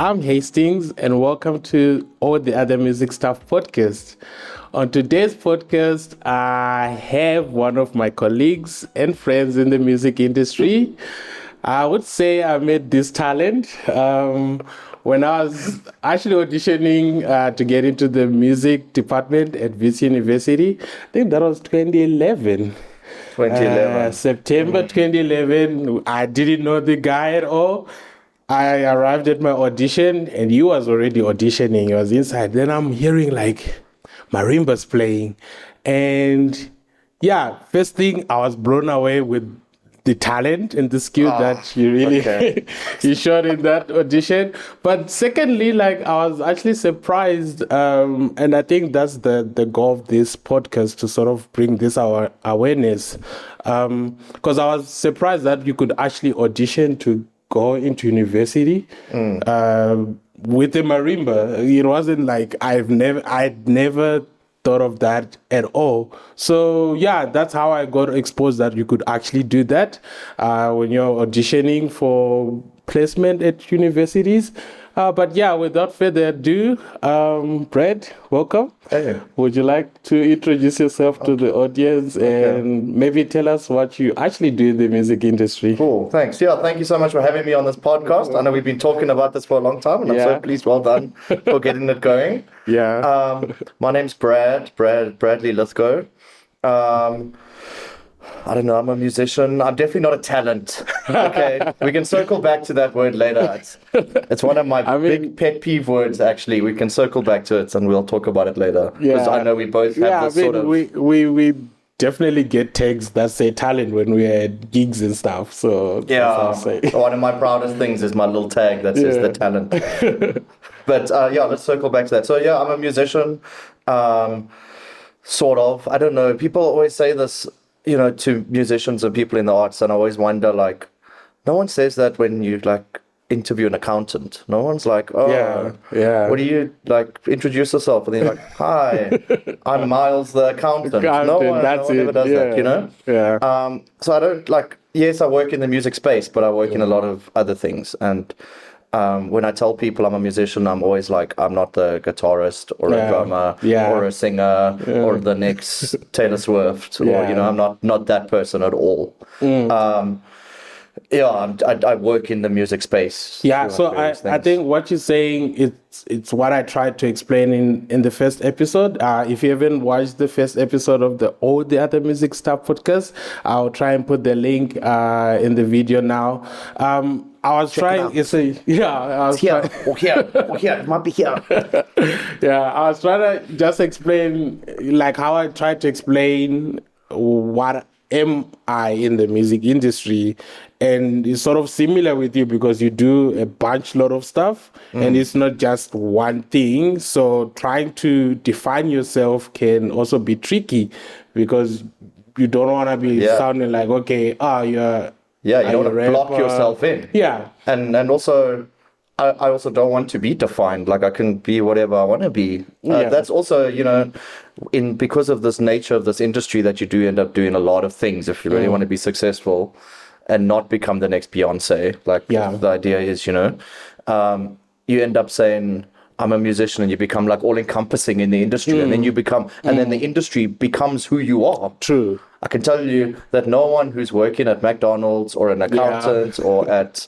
I'm Hastings, and welcome to All the Other Music Stuff podcast. On today's podcast, I have one of my colleagues and friends in the music industry. I would say I met this talent when I was actually auditioning to get into the music department at VC University. I think that was 2011. 2011. September 2011. I didn't know the guy at all. I arrived at my audition and he was already auditioning. He was inside. Then I'm hearing like Marimba's playing. And yeah, first thing, I was blown away with the talent and the skill that you really you showed in that audition. But secondly, like I was actually surprised, and I think that's the goal of this podcast, to sort of bring this our awareness. Because I was surprised that you could actually audition to go into university with a marimba. It wasn't like I'd never thought of that at all. So yeah, that's how I got exposed that you could actually do that when you're auditioning for placement at universities. But yeah, without further ado, Brad, welcome. Hey. Would you like to introduce yourself to the audience and maybe tell us what you actually do in the music industry? Cool, thanks. Yeah, thank you so much for having me on this podcast. I know we've been talking about this for a long time, and I'm so pleased. Well done for getting it going. Yeah. My name's Bradley Lithgow. I don't know, I'm a musician. I'm definitely not a talent. Okay, we can circle back to that word later. It's one of my big pet peeve words, actually. We can circle back to it and we'll talk about it later. Because I know we both have this sort of... We definitely get tags that say talent when we're at gigs and stuff. So yeah, one of my proudest things is my little tag that says the talent. But let's circle back to that. So yeah, I'm a musician, sort of. I don't know, people always say this, you know, to musicians and people in the arts, and I always wonder, like, no one says that when you like interview an accountant. No one's like, what do you like, introduce yourself, and then you're like, hi, I'm Miles the accountant. No one ever does that, you know? So I don't like, yes, I work in the music space, but I work in a lot of other things. And when I tell people I'm a musician, I'm always like, I'm not the guitarist or a drummer or a singer or the next Taylor Swift, or you know, I'm not that person at all. I work in the music space. Yeah, so I think what you're saying, it's what I tried to explain in the first episode. If you haven't watched the first episode of the All the Other Music Stuff podcast, I'll try and put the link in the video now. I was trying. It's here. It might be here. I was trying to just explain, like, how I tried to explain what am I in the music industry, and it's sort of similar with you because you do a lot of stuff, and it's not just one thing. So trying to define yourself can also be tricky because you don't want to be sounding like, you're. Yeah, you don't want to block yourself in. Yeah. And also, I also don't want to be defined. Like, I can be whatever I want to be. That's also, you know, because of this nature of this industry, that you do end up doing a lot of things if you really want to be successful and not become the next Beyonce. Like, the idea is, you know, you end up saying, I'm a musician, and you become like all encompassing in the industry, and then you become, and then the industry becomes who you are. True. I can tell you that no one who's working at McDonald's or an accountant or at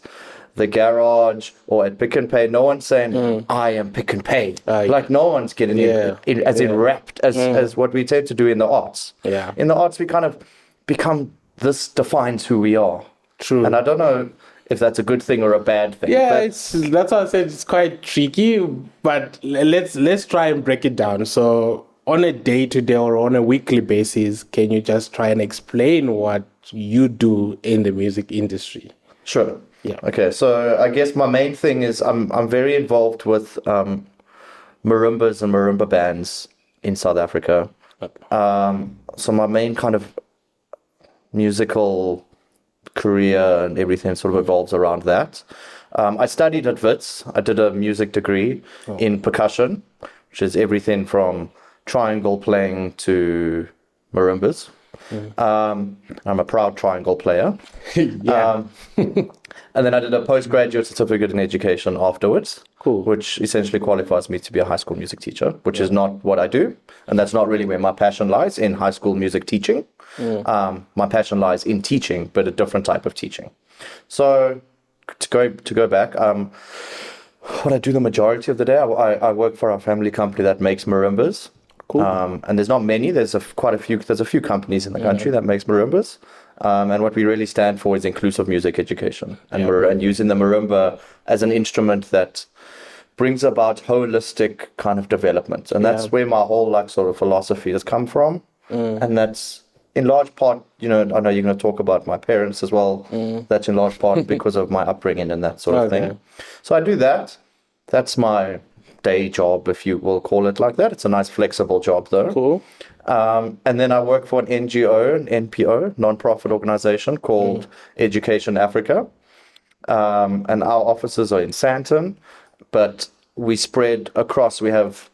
the garage or at Pick and Pay, no one's saying, I am Pick and Pay. Like, no one's getting wrapped as what we tend to do in the arts. Yeah. In the arts, we kind of become, this defines who we are. True. And I don't know if that's a good thing or a bad thing. Yeah, that's why I said it's quite tricky, but let's try and break it down. So on a day-to-day or on a weekly basis, can you just try and explain what you do in the music industry? Sure. Yeah. Okay, so I guess my main thing is I'm very involved with marimbas and marimba bands in South Africa. So my main kind of musical career and everything sort of evolves around that. I studied at Wits. I did a music degree in percussion, which is everything from triangle playing to marimbas. I'm a proud triangle player. Yeah. And then I did a postgraduate certificate in education afterwards, Cool. which essentially qualifies me to be a high school music teacher, which is not what I do. And that's not really where my passion lies, in high school music teaching. My passion lies in teaching, but a different type of teaching. So to go back, what I do the majority of the day, I work for a family company that makes marimbas. Cool. And there's not many. There's a few companies in the country that makes marimbas. And what we really stand for is inclusive music education, and using the marimba as an instrument that brings about holistic kind of development. And that's where my whole sort of philosophy has come from. And that's in large part, I know you're going to talk about my parents as well. That's in large part because of my upbringing and that sort of thing. So I do that. That's my day job, if you will call it like that. It's a nice flexible job though. Cool. And then I work for an NGO, an NPO, non-profit organization called Education Africa. And our offices are in Sandton, but we spread across. We have,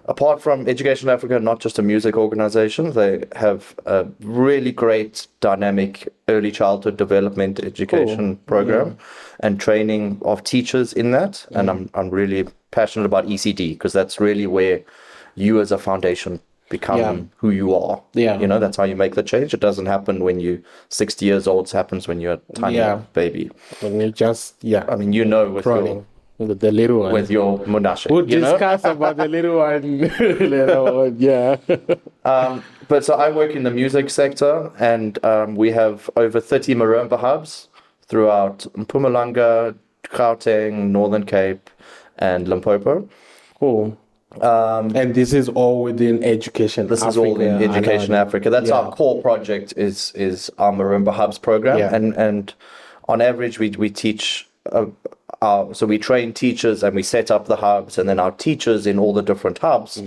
apart from Education Africa, not just a music organization, they have a really great dynamic early childhood development education program and training of teachers in that. And I'm really passionate about ECD, because that's really where you as a foundation become who you are. That's how you make the change. It doesn't happen when you're 60 years old. It happens when you're a tiny baby. When you just, I mean, with the little one. With your munashe. We'll discuss about the little one. But so I work in the music sector, and we have over 30 marimba hubs throughout Mpumalanga, Gauteng, Northern Cape, and Limpopo. Cool. And this is all within Education Africa. This is all in Education Africa. That's our core project, is our Marimba Hubs program. And on average, we teach, so we train teachers and we set up the hubs, and then our teachers in all the different hubs,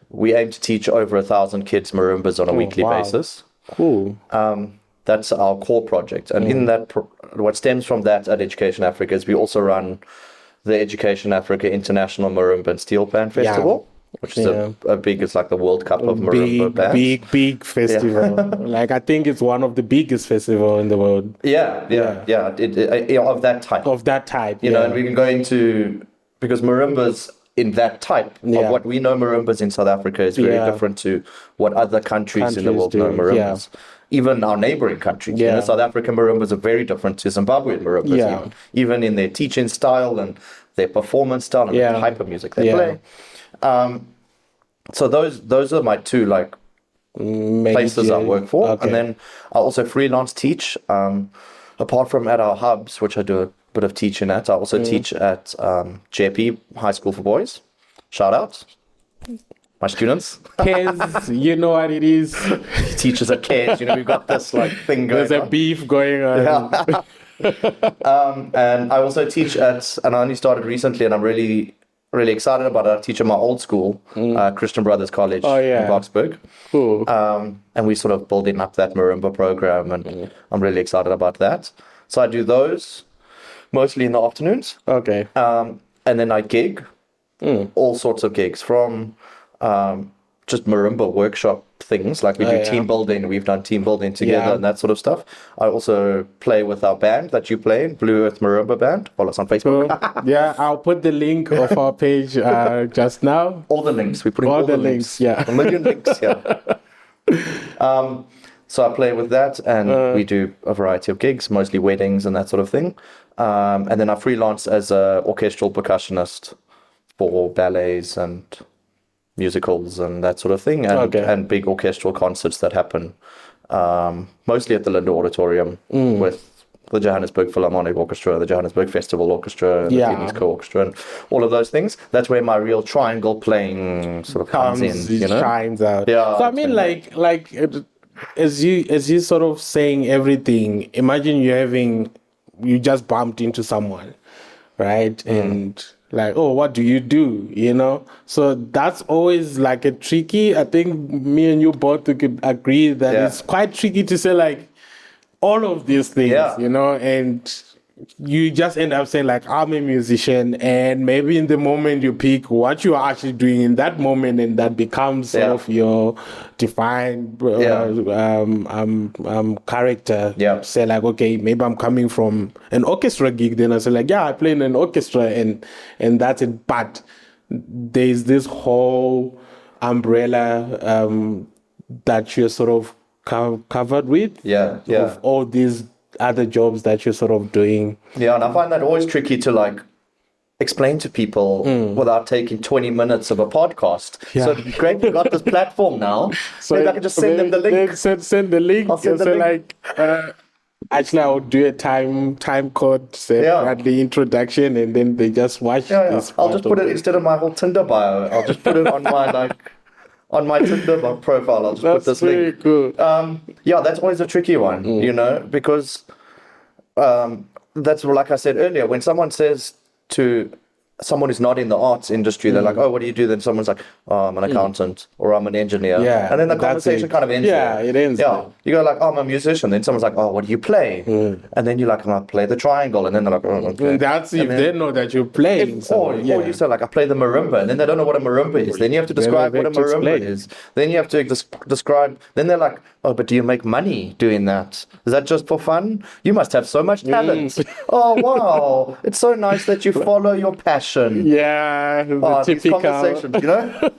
we aim to teach over 1,000 kids marimbas on a weekly basis. Cool. That's our core project. And in that, what stems from that at Education Africa is we also run the Education Africa International Marimba and Steel Pan Festival, which is a big, it's like the World Cup of marimba bands. Big festival. I think it's one of the biggest festivals in the world. Of that type. Of that type, and we can go into, because marimbas in that type of what we know marimbas in South Africa is very different to what other countries in the world know marimbas. Even our neighboring countries. South African marimbas are very different to Zimbabwean marimbas, even in their teaching style and their performance style and the type of music they play. So those are my two places I work for. Okay. And then I also freelance teach. Apart from at our hubs, which I do a bit of teaching at, I also teach at JP High School for Boys. Shout out. My students. Kids, you know what it is. Teachers are kids. We've got this thing going on. There's a beef going on. And I also teach at, and I only started recently, and I'm really, really excited about it. I teach at my old school, Christian Brothers College in Boksburg. Cool. And we sort of building up that marimba program, and I'm really excited about that. So I do those mostly in the afternoons. Okay. And then I gig, all sorts of gigs, from just marimba workshop things, like we do team building. We've done team building together and that sort of stuff. I also play with our band that you play in, Blue Earth Marimba Band. Follow us on Facebook. I'll put the link of our page just now. All the links. We put in all the links. A million links. So I play with that, and we do a variety of gigs, mostly weddings and that sort of thing. And then I freelance as an orchestral percussionist for ballets and musicals and that sort of thing, and big orchestral concerts that happen mostly at the Linda Auditorium with the Johannesburg Philharmonic Orchestra, the Johannesburg Festival Orchestra, the Phoenix Co-Orchestra, and all of those things. That's where my real triangle playing sort of comes in. Shines out. Yeah. So I mean, as you sort of saying everything, imagine you just bumped into someone, right? And what do you do? So that's always a tricky. I think me and you both could agree that it's quite tricky to say all of these things, and you just end up saying like, I'm a musician, and maybe in the moment you pick what you are actually doing in that moment, and that becomes sort of your defined character. Yeah. Say like, okay, maybe I'm coming from an orchestra gig, then I say like, yeah, I play in an orchestra, and that's it. But there's this whole umbrella that you're sort of covered with, of all these other jobs that you're sort of doing. Yeah, and I find that always tricky to like explain to people without taking 20 minutes of a podcast. Yeah. So great, we got this platform now. So maybe I can just send them the link. Send the link. I'll send the link. Like, actually, I'll do a time code, say Bradley introduction, and then they just watch this. I'll just put it instead of my whole Tinder bio. I'll just put it on my on my Tinder profile. I'll just put this link. Cool. That's always a tricky one, you know, because that's like I said earlier, when someone says to someone who's not in the arts industry, they're like, oh, what do you do? Then someone's like, oh, I'm an accountant or I'm an engineer. Yeah, and then the conversation kind of ends. Yeah, it ends. Yeah. You go like, oh, I'm a musician. Then someone's like, oh, what do you play? And then you're like, I play the triangle. And then they're like, oh, okay. That's if they know that you're playing. Or you say like, I play the marimba. And then they don't know what a marimba is. Then you have to describe what a marimba is. Then you have to describe. Then they're like, oh, but do you make money doing that? Is that just for fun? You must have so much talent. Oh, wow. It's so nice that you follow your passion. Yeah. The typical conversations, you know?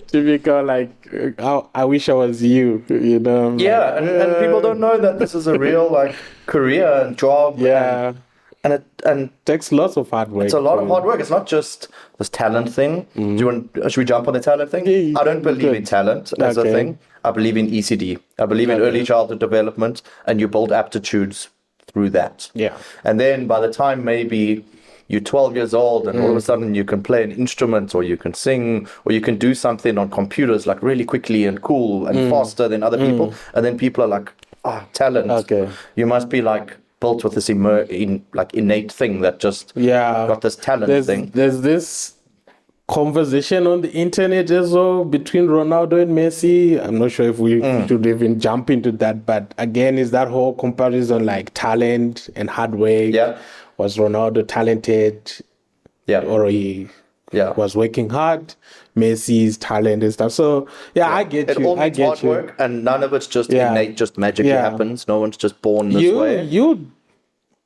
Typical, like, I wish I was you, you know? Yeah, and people don't know that this is a real, like, career and job. Yeah. And it takes lots of hard work. It's a lot of hard work. It's not just this talent thing. Should we jump on the talent thing? I don't believe in talent as a thing. I believe in ECD. I believe in early childhood development, and you build aptitudes through that. Yeah. And then by the time maybe you're 12 years old and all of a sudden you can play an instrument or you can sing or you can do something on computers like really quickly and cool and faster than other people. And then people are like, talent. Okay. You must be like built with this innate thing that just got this talent thing. There's this conversation on the internet as well between Ronaldo and Messi. I'm not sure if we should even jump into that, but again, is that whole comparison like talent and hard work? Yeah. Was Ronaldo talented? Yeah. Or he was working hard? Messi's talent and stuff. So I get it you. all needs hard work, and none of it's just innate, just magically happens. No one's just born this way.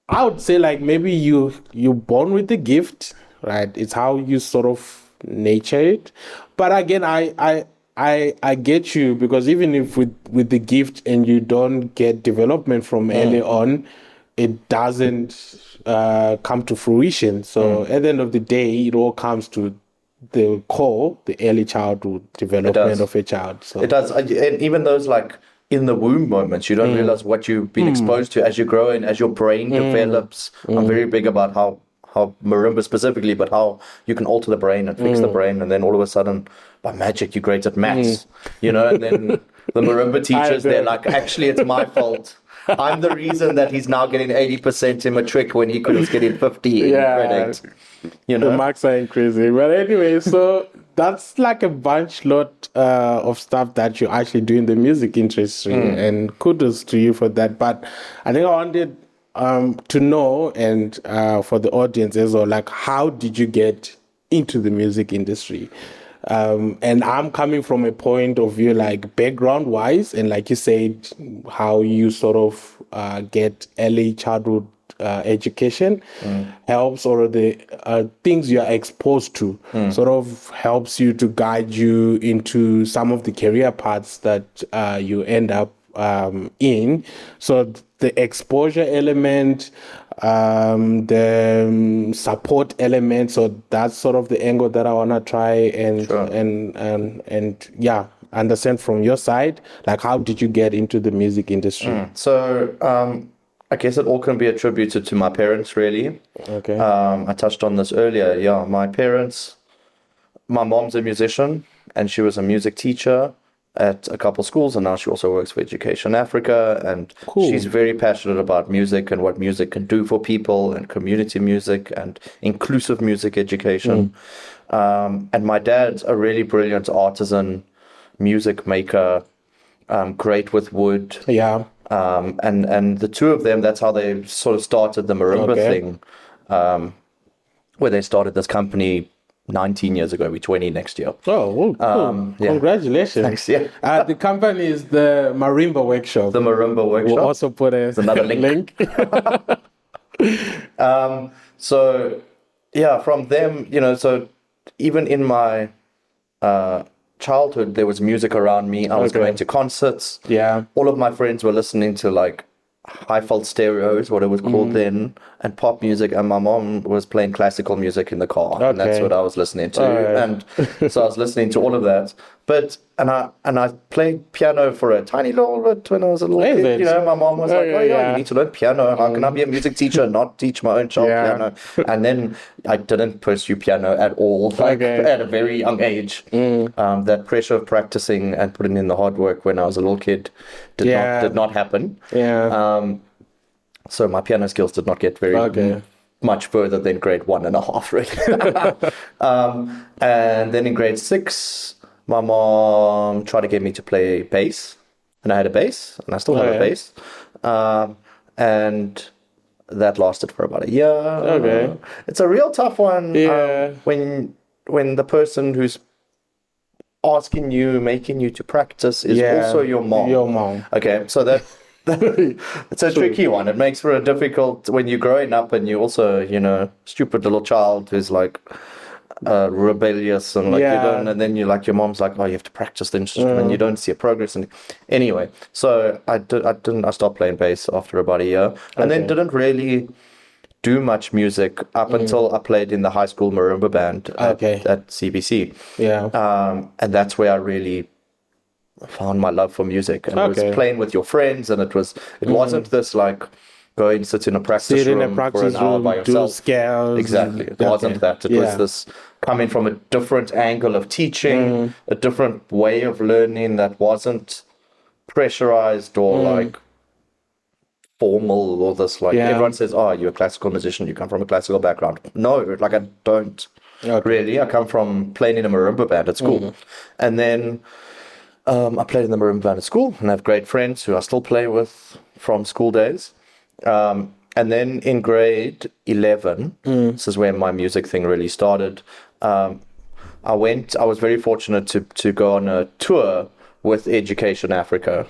I would say like maybe you're born with the gift, right? It's how you sort of nature it. But again, I get you, because even if with the gift and you don't get development from early on, it doesn't come to fruition. So at the end of the day, it all comes to the core, the early childhood development of a child. So it does. And even those like in the womb moments, you don't realize what you've been exposed to as you grow and as your brain develops. I'm very big about how marimba specifically, but how you can alter the brain and fix the brain, and then all of a sudden, by magic, you're great at maths, you know, and then the marimba teachers, they're like, actually, it's my fault. I'm the reason that he's now getting 80% in matric when he could have getting 50 in credit. You know? The marks are crazy. But anyway, so that's like a lot of stuff that you actually do in the music industry, and kudos to you for that. But I think I wanted to know, and for the audience as well, like, how did you get into the music industry? And I'm coming from a point of view, like background wise, and like you said, how you sort of get early childhood education helps, or the things you are exposed to sort of helps you to guide you into some of the career paths that you end up in. So the exposure element, the support element, so that's sort of the angle that I want to try and understand from your side, like, how did you get into the music industry? So I guess it all can be attributed to my parents, really. Okay. I touched on this earlier. Yeah, my parents, my mom's a musician and she was a music teacher at a couple schools, and now she also works for Education Africa, and she's very passionate about music and what music can do for people, and community music and inclusive music education. And my dad's a really brilliant artisan, music maker, great with wood. Yeah. And the two of them, that's how they sort of started the Marimba thing, where they started this company 19 years ago. We're 20 next year. Oh, cool. Congratulations. Thanks, yeah. The company is the Marimba Workshop. The Marimba Workshop. We'll also put another link. So, yeah, from them, so even in my childhood, there was music around me. I was going to concerts. Yeah. All of my friends were listening to like high-fault stereos, what it was called then, and pop music, and my mom was playing classical music in the car, and that's what I was listening to, and so I was listening to all of that. But and I played piano for a tiny little bit when I was a little kid. My mom was like, you need to learn piano. How can I be a music teacher and not teach my own child piano? And then I didn't pursue piano at all, at a very young age. That pressure of practicing and putting in the hard work when I was a little kid did not happen. So my piano skills did not get very much further than grade 1.5, really. And then in grade 6, my mom tried to get me to play bass, and I had a bass, and I still have a bass. And that lasted for about a year. It's a real tough one. When the person who's asking you, making you to practice is also your mom. Okay, so that it's a tricky one. It makes for a difficult when you're growing up and you also, stupid little child who's like rebellious and like you don't, and then you're like, your mom's like, oh, you have to practice the instrument and you don't see a progress. And anyway, so I stopped playing bass after about a year, and then didn't really do much music up until I played in the high school marimba band at CBC. And that's where I really found my love for music, and it was playing with your friends, and it wasn't this like go and sit in a practice room for an hour by yourself. Do scales. Exactly. It wasn't that. It was this coming from a different angle of teaching, a different way of learning that wasn't pressurized or like formal or this like everyone says, oh, you're a classical musician, you come from a classical background. No, like I don't really. I come from playing in a marimba band at school. And then I played in the marimba band at school, and I have great friends who I still play with from school days. And then in grade 11, this is where my music thing really started. I was very fortunate to go on a tour with Education Africa.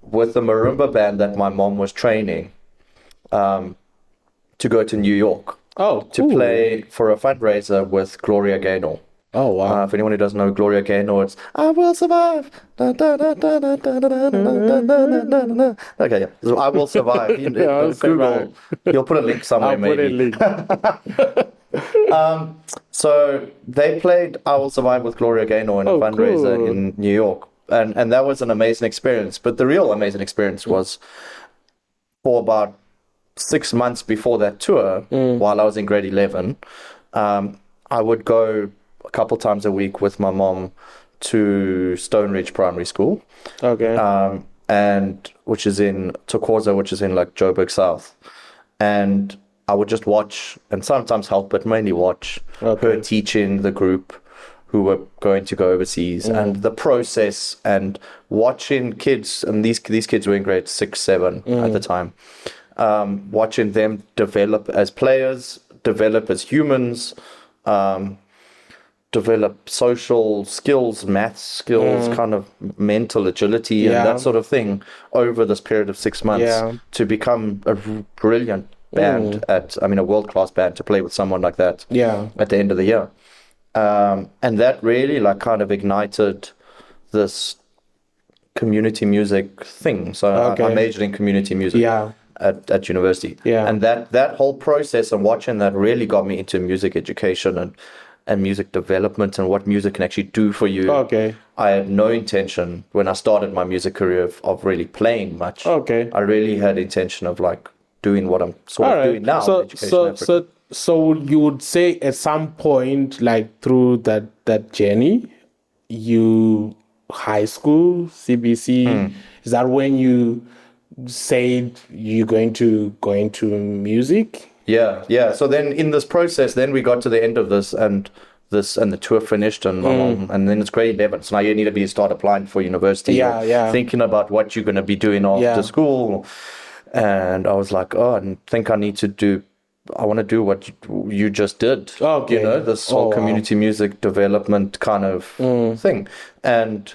With the marimba band that my mom was training, to go to New York. To play for a fundraiser with Gloria Gaynor. Oh, wow. If anyone who doesn't know Gloria Gaynor, it's I Will Survive. Okay, yeah. So I Will Survive. Google. You'll put a link somewhere, maybe. So they played I Will Survive with Gloria Gaynor in a fundraiser in New York. And that was an amazing experience. But the real amazing experience was for about 6 months before that tour, while I was in grade 11, I would go a couple times a week with my mom to Stone Ridge Primary School. And which is in Tokoza, which is in like Joburg South. And I would just watch and sometimes help, but mainly watch her teaching the group who were going to go overseas, and the process, and watching kids, and these kids were in grade 6, 7 at the time, watching them develop as players, develop as humans, develop social skills, math skills, kind of mental agility and that sort of thing over this period of 6 months to become a brilliant band a world-class band, to play with someone like that at the end of the year. And that really like kind of ignited this community music thing. So I majored in community music at university. And that whole process and watching that really got me into music education and music development and what music can actually do for you. I had no intention when I started my music career of really playing much. I really had intention of like doing what I'm sort of doing now. So you would say at some point, like through that journey, high school, CBC, is that when you said you're going to go into music? Yeah. So then in this process, then we got to the end of this, and this, and the tour finished, and then it's grade 11. So now you need to start applying for university. Thinking about what you're going to be doing after school. And I was like, oh, I think I want to do what you just did. Okay. You know, this whole community music development kind of thing. And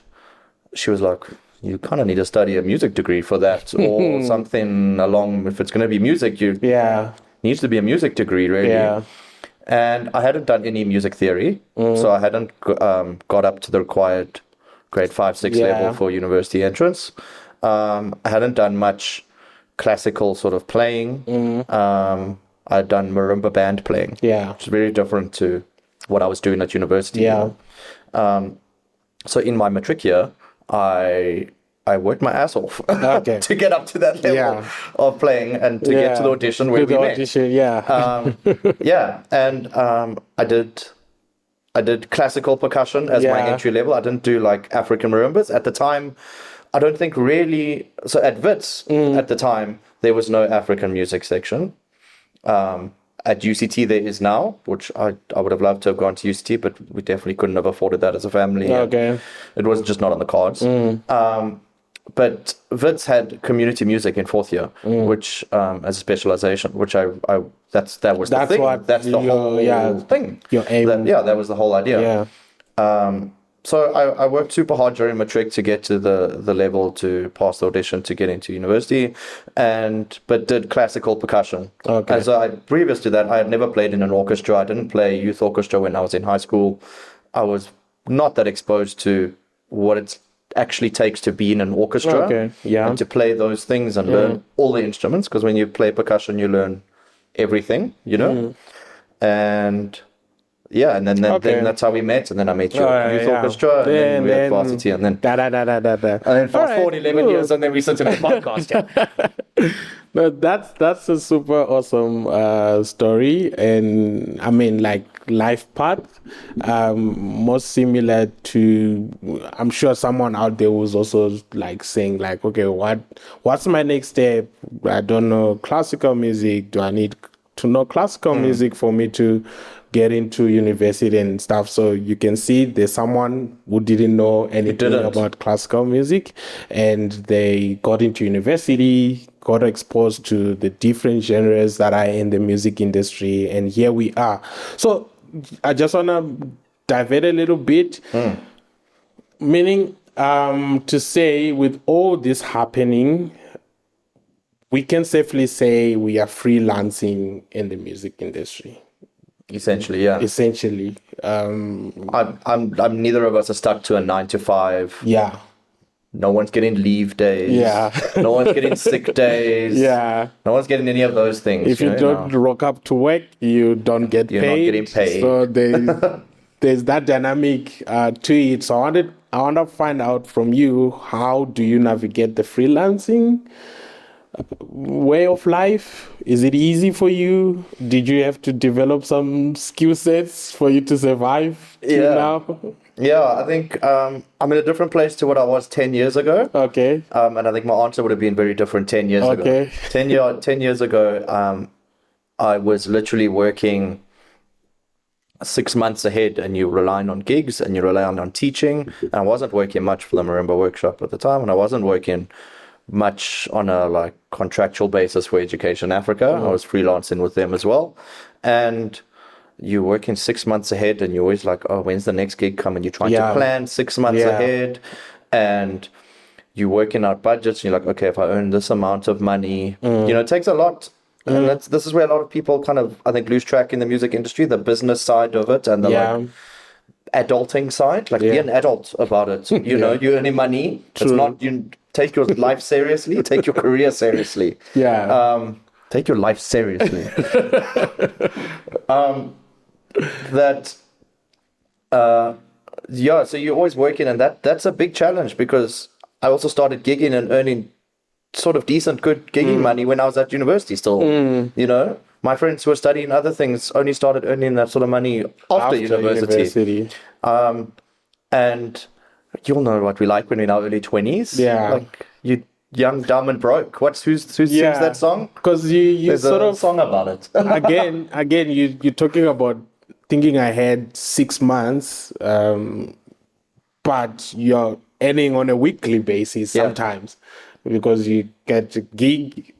she was like, you kind of need to study a music degree for that, or something along. If it's going to be music, needs to be a music degree, really. Yeah. And I hadn't done any music theory, so I hadn't got up to the required grade 5, 6 level for university entrance. I hadn't done much classical sort of playing. I'd done marimba band playing, which is very different to what I was doing at university. So in my matric year, I worked my ass off to get up to that level of playing and to get to the audition where we met. And I did classical percussion as my entry level. I didn't do like African marimbas at the time. I don't think really. So at WITS at the time there was no African music section. At UCT there is now, which I would have loved to have gone to UCT, but we definitely couldn't have afforded that as a family. It was just not on the cards. But WITS had community music in 4th year, which as a specialization, which that was the thing. That's the whole thing. Your aim. That was the whole idea. So I worked super hard during matric to get to the level to pass the audition to get into university, but did classical percussion. And so previous to that, I had never played in an orchestra. I didn't play youth orchestra when I was in high school. I was not that exposed to what it actually takes to be in an orchestra and to play those things and learn all the instruments, because when you play percussion, you learn everything, you know? And then that's how we met, and then I met your youth orchestra, and then we had varsity, and then fast forward 11 years, and then we sit in a podcast. But that's a super awesome story, and I mean, like, life path, most similar to, I'm sure someone out there was also like saying like, okay, what's my next step? I don't know classical music. Do I need to know classical music for me to get into university and stuff? So you can see there's someone who didn't know anything about classical music, and they got into university, got exposed to the different genres that are in the music industry, and here we are. So I just want to divert a little bit, meaning to say, with all this happening, we can safely say we are freelancing in the music industry. Essentially, yeah. Essentially, I'm neither of us are stuck to a 9 to 5. Yeah. No one's getting leave days. Yeah. No one's getting sick days. Yeah. No one's getting any of those things. If you don't rock up to work, you don't get paid. You're not getting paid. So there's that dynamic to it. So I want to find out from you, how do you navigate the freelancing way of life? Is it easy for you? Did you have to develop some skill sets for you to survive now? Yeah, I think I'm in a different place to what I was 10 years ago. Okay. And I think my answer would have been very different 10 years ago. 10 years ago, I was literally working 6 months ahead, and you're relying on gigs, and you're relying on teaching. And I wasn't working much for the Marimba Workshop at the time, and I wasn't working much on a like contractual basis for Education Africa. I was freelancing with them as well. And you're working 6 months ahead, and you're always like, oh, when's the next gig coming? You're trying to plan 6 months ahead, and you're working out budgets. And you're like, okay, if I earn this amount of money, it takes a lot. And this is where a lot of people kind of, I think, lose track in the music industry, the business side of it, and the like adulting side. Like, be an adult about it. You know, you're earning money. True. It's not, you take your life seriously, take your career seriously. Take your life seriously. So you're always working, and that's a big challenge, because I also started gigging and earning sort of decent, good gigging money when I was at university still. You know, my friends who were studying other things only started earning that sort of money after university. And you'll know what we like when we're in our early 20s. Yeah. Like, you young, dumb, and broke. Who sings that song? Because you There's sort a of song about it. again, you're talking about thinking ahead 6 months, but you're earning on a weekly basis sometimes because you get a gig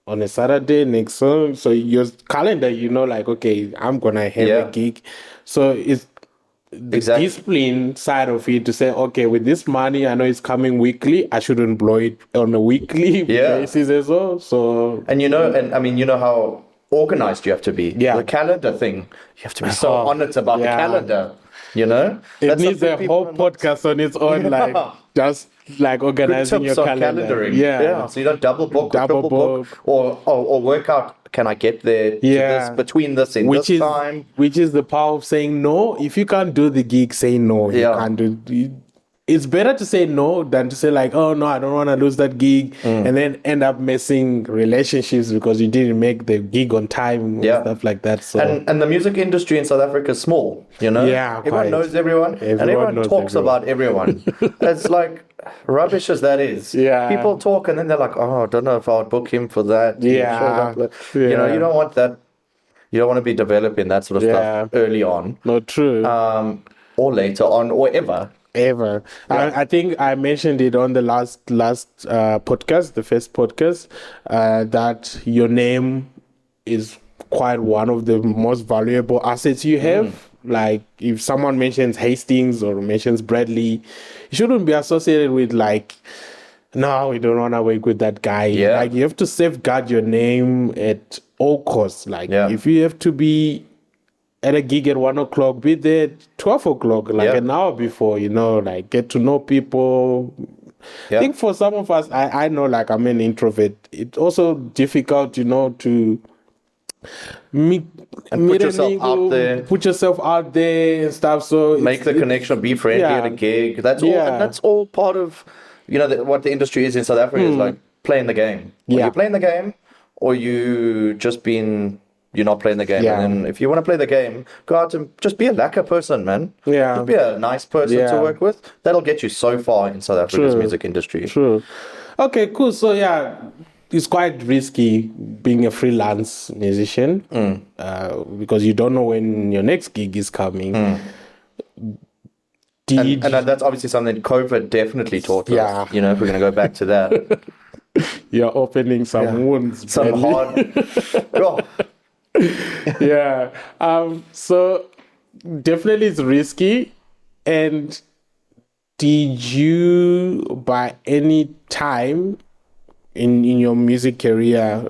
on a Saturday next song. So your calendar, like, okay, I'm going to have a gig. So it's the discipline side of it to say, okay, with this money, I know it's coming weekly. I shouldn't blow it on a weekly basis as well. So, and I mean, how organized you have to be. The calendar thing, you have to be so honest about the calendar. It That's needs a whole podcast on its own, like just like organizing your calendar. Yeah. So you don't double book or triple book or work out. Can I get there to this, between this and this time? Which is the power of saying no. If you can't do the gig, say no. You can't do. It's better to say no than to say like, oh no, I don't want to lose that gig, and then end up messing relationships because you didn't make the gig on time and stuff like that. So and the music industry in South Africa is small, everyone knows everyone, and everyone talks about everyone. It's like rubbish as that is. People talk and then they're like, oh, I don't know if I would book him for that. You don't want that. You don't want to be developing that sort of stuff early on. Not true. Or later on, or ever. I think I mentioned it on the last podcast, the first podcast, that your name is quite one of the most valuable assets you have. Like if someone mentions Hastings or mentions Bradley, you shouldn't be associated with like, no, we don't want to work with that guy. Like you have to safeguard your name at all costs. Like if you have to be at a gig at 1:00, be there at 12:00, like an hour before, like get to know people. I think for some of us, I know, like I'm an introvert. It's also difficult, to meet put yourself out there. Put yourself out there and stuff. So make the connection, be friendly at a gig. That's all. And that's all part of, what the industry is in South Africa is like playing the game. You're playing the game, or you're not playing the game. And then if you want to play the game, go out and just be a lacquer person, man. Just be a nice person to work with. That'll get you so far in South Africa's music industry. True. Okay, cool. So it's quite risky being a freelance musician because you don't know when your next gig is coming. And that's obviously something COVID definitely taught us. If we're going to go back to that. You're opening some wounds. Some hard... So definitely it's risky. And did you by any time in your music career,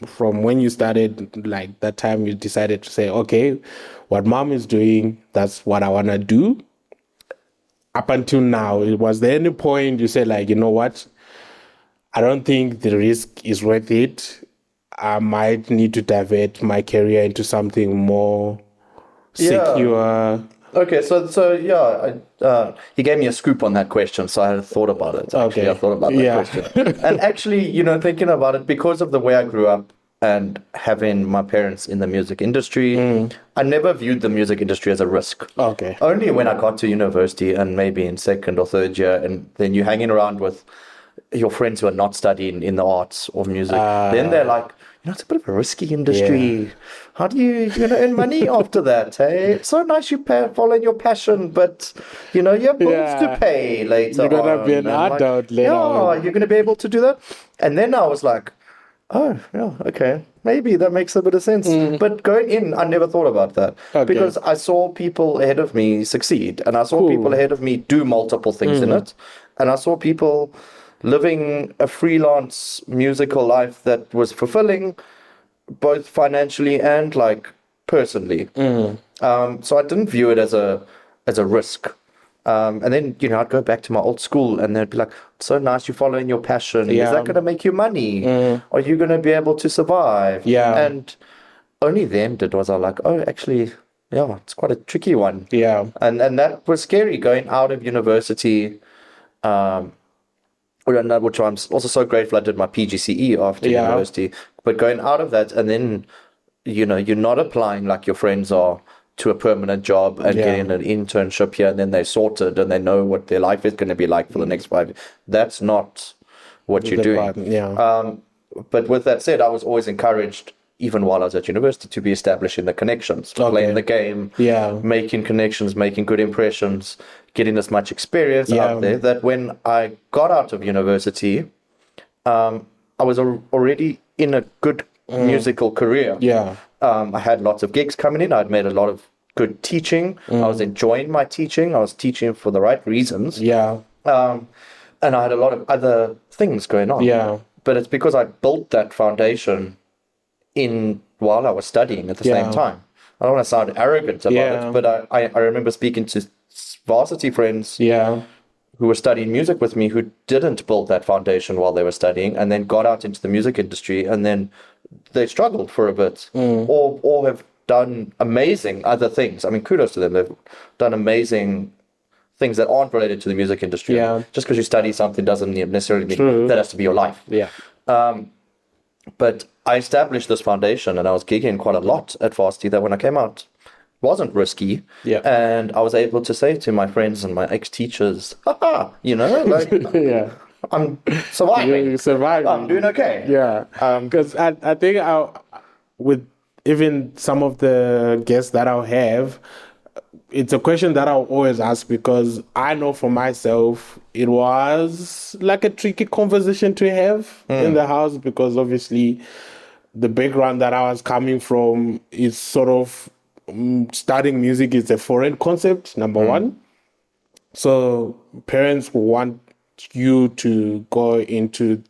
from when you started, like that time you decided to say, okay, what mom is doing, that's what I want to do? Up until now, was there any point you said like, you know what, I don't think the risk is worth it. I might need to divert my career into something more secure. Okay, so he gave me a scoop on that question, so I had thought about it. I thought about that question. And actually, thinking about it, because of the way I grew up and having my parents in the music industry, I never viewed the music industry as a risk. Okay. Only when I got to university and maybe in second or third year, and then you're hanging around with your friends who are not studying in the arts or music, then they're like, it's a bit of a risky industry. How do you earn money after that? Hey, it's so nice you following your passion, but you have bills to pay later. You're gonna be an adult later. You're gonna be able to do that. And then I was like, oh yeah, okay, maybe that makes a bit of sense. But going in, I never thought about that because I saw people ahead of me succeed, and I saw people ahead of me do multiple things in it, and I saw people living a freelance musical life that was fulfilling, both financially and like personally. So I didn't view it as a risk. And then I'd go back to my old school, and they'd be like, "So nice, you're following your passion. Is that going to make you money? Are you going to be able to survive?" And only then was I like, "Oh, actually, it's quite a tricky one." And that was scary going out of university. Which I'm also so grateful I did my PGCE after university. But going out of that, and then, you're not applying like your friends are to a permanent job and getting an internship here, and then they're sorted and they know what their life is going to be like for the next 5 years. That's not what you're doing. But with that said, I was always encouraged even while I was at university, to be establishing the connections, playing the game, making connections, making good impressions, getting as much experience out there, that when I got out of university, I was already in a good musical career. I had lots of gigs coming in. I'd made a lot of good teaching. I was enjoying my teaching. I was teaching for the right reasons. And I had a lot of other things going on. But it's because I built that foundation while I was studying at the same time. I don't want to sound arrogant about it, but I remember speaking to varsity friends who were studying music with me who didn't build that foundation while they were studying, and then got out into the music industry, and then they struggled for a bit, or have done amazing other things. I mean, kudos to them. They've done amazing things that aren't related to the music industry. Just because you study something doesn't necessarily mean that has to be your life. But I established this foundation, and I was gigging quite a lot at varsity, that when I came out, wasn't risky. And I was able to say to my friends and my ex-teachers, you know, like, I'm surviving. You're surviving. I'm doing okay. Because I think with even some of the guests that I'll have, it's a question that I'll always ask, because I know for myself, it was like a tricky conversation to have in the house, because obviously the background that I was coming from is sort of studying music is a foreign concept, number one. So parents want you to go into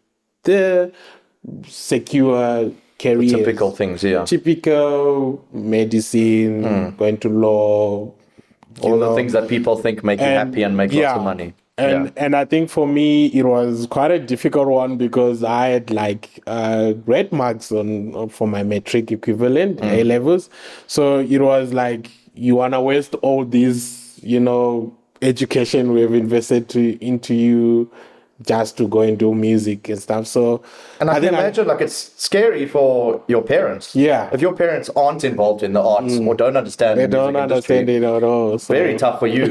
the secure careers. Typical things, Typical medicine, going to law. All the things that people think make you happy and make lots of money. And I think for me, it was quite a difficult one, because I had like great marks for my metric equivalent, A levels. So it was like, you want to waste all these, you know, education we've invested into you just to go and do music and stuff. So, and I can imagine like it's scary for your parents. If your parents aren't involved in the arts or don't understand they don't understand it at all. So. Very tough for you.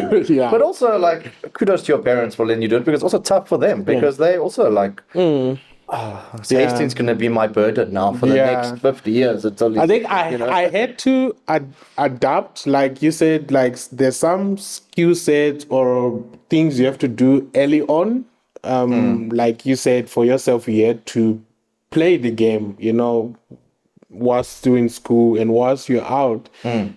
But also like kudos to your parents for letting you do it, because it's also tough for them, because they also like, Hastings going to be my burden now for the next 50 years. I think I had to adapt, like you said, like there's some skill sets or things you have to do early on. Like you said, for yourself, you had to play the game, you know, whilst doing school, and whilst you're out,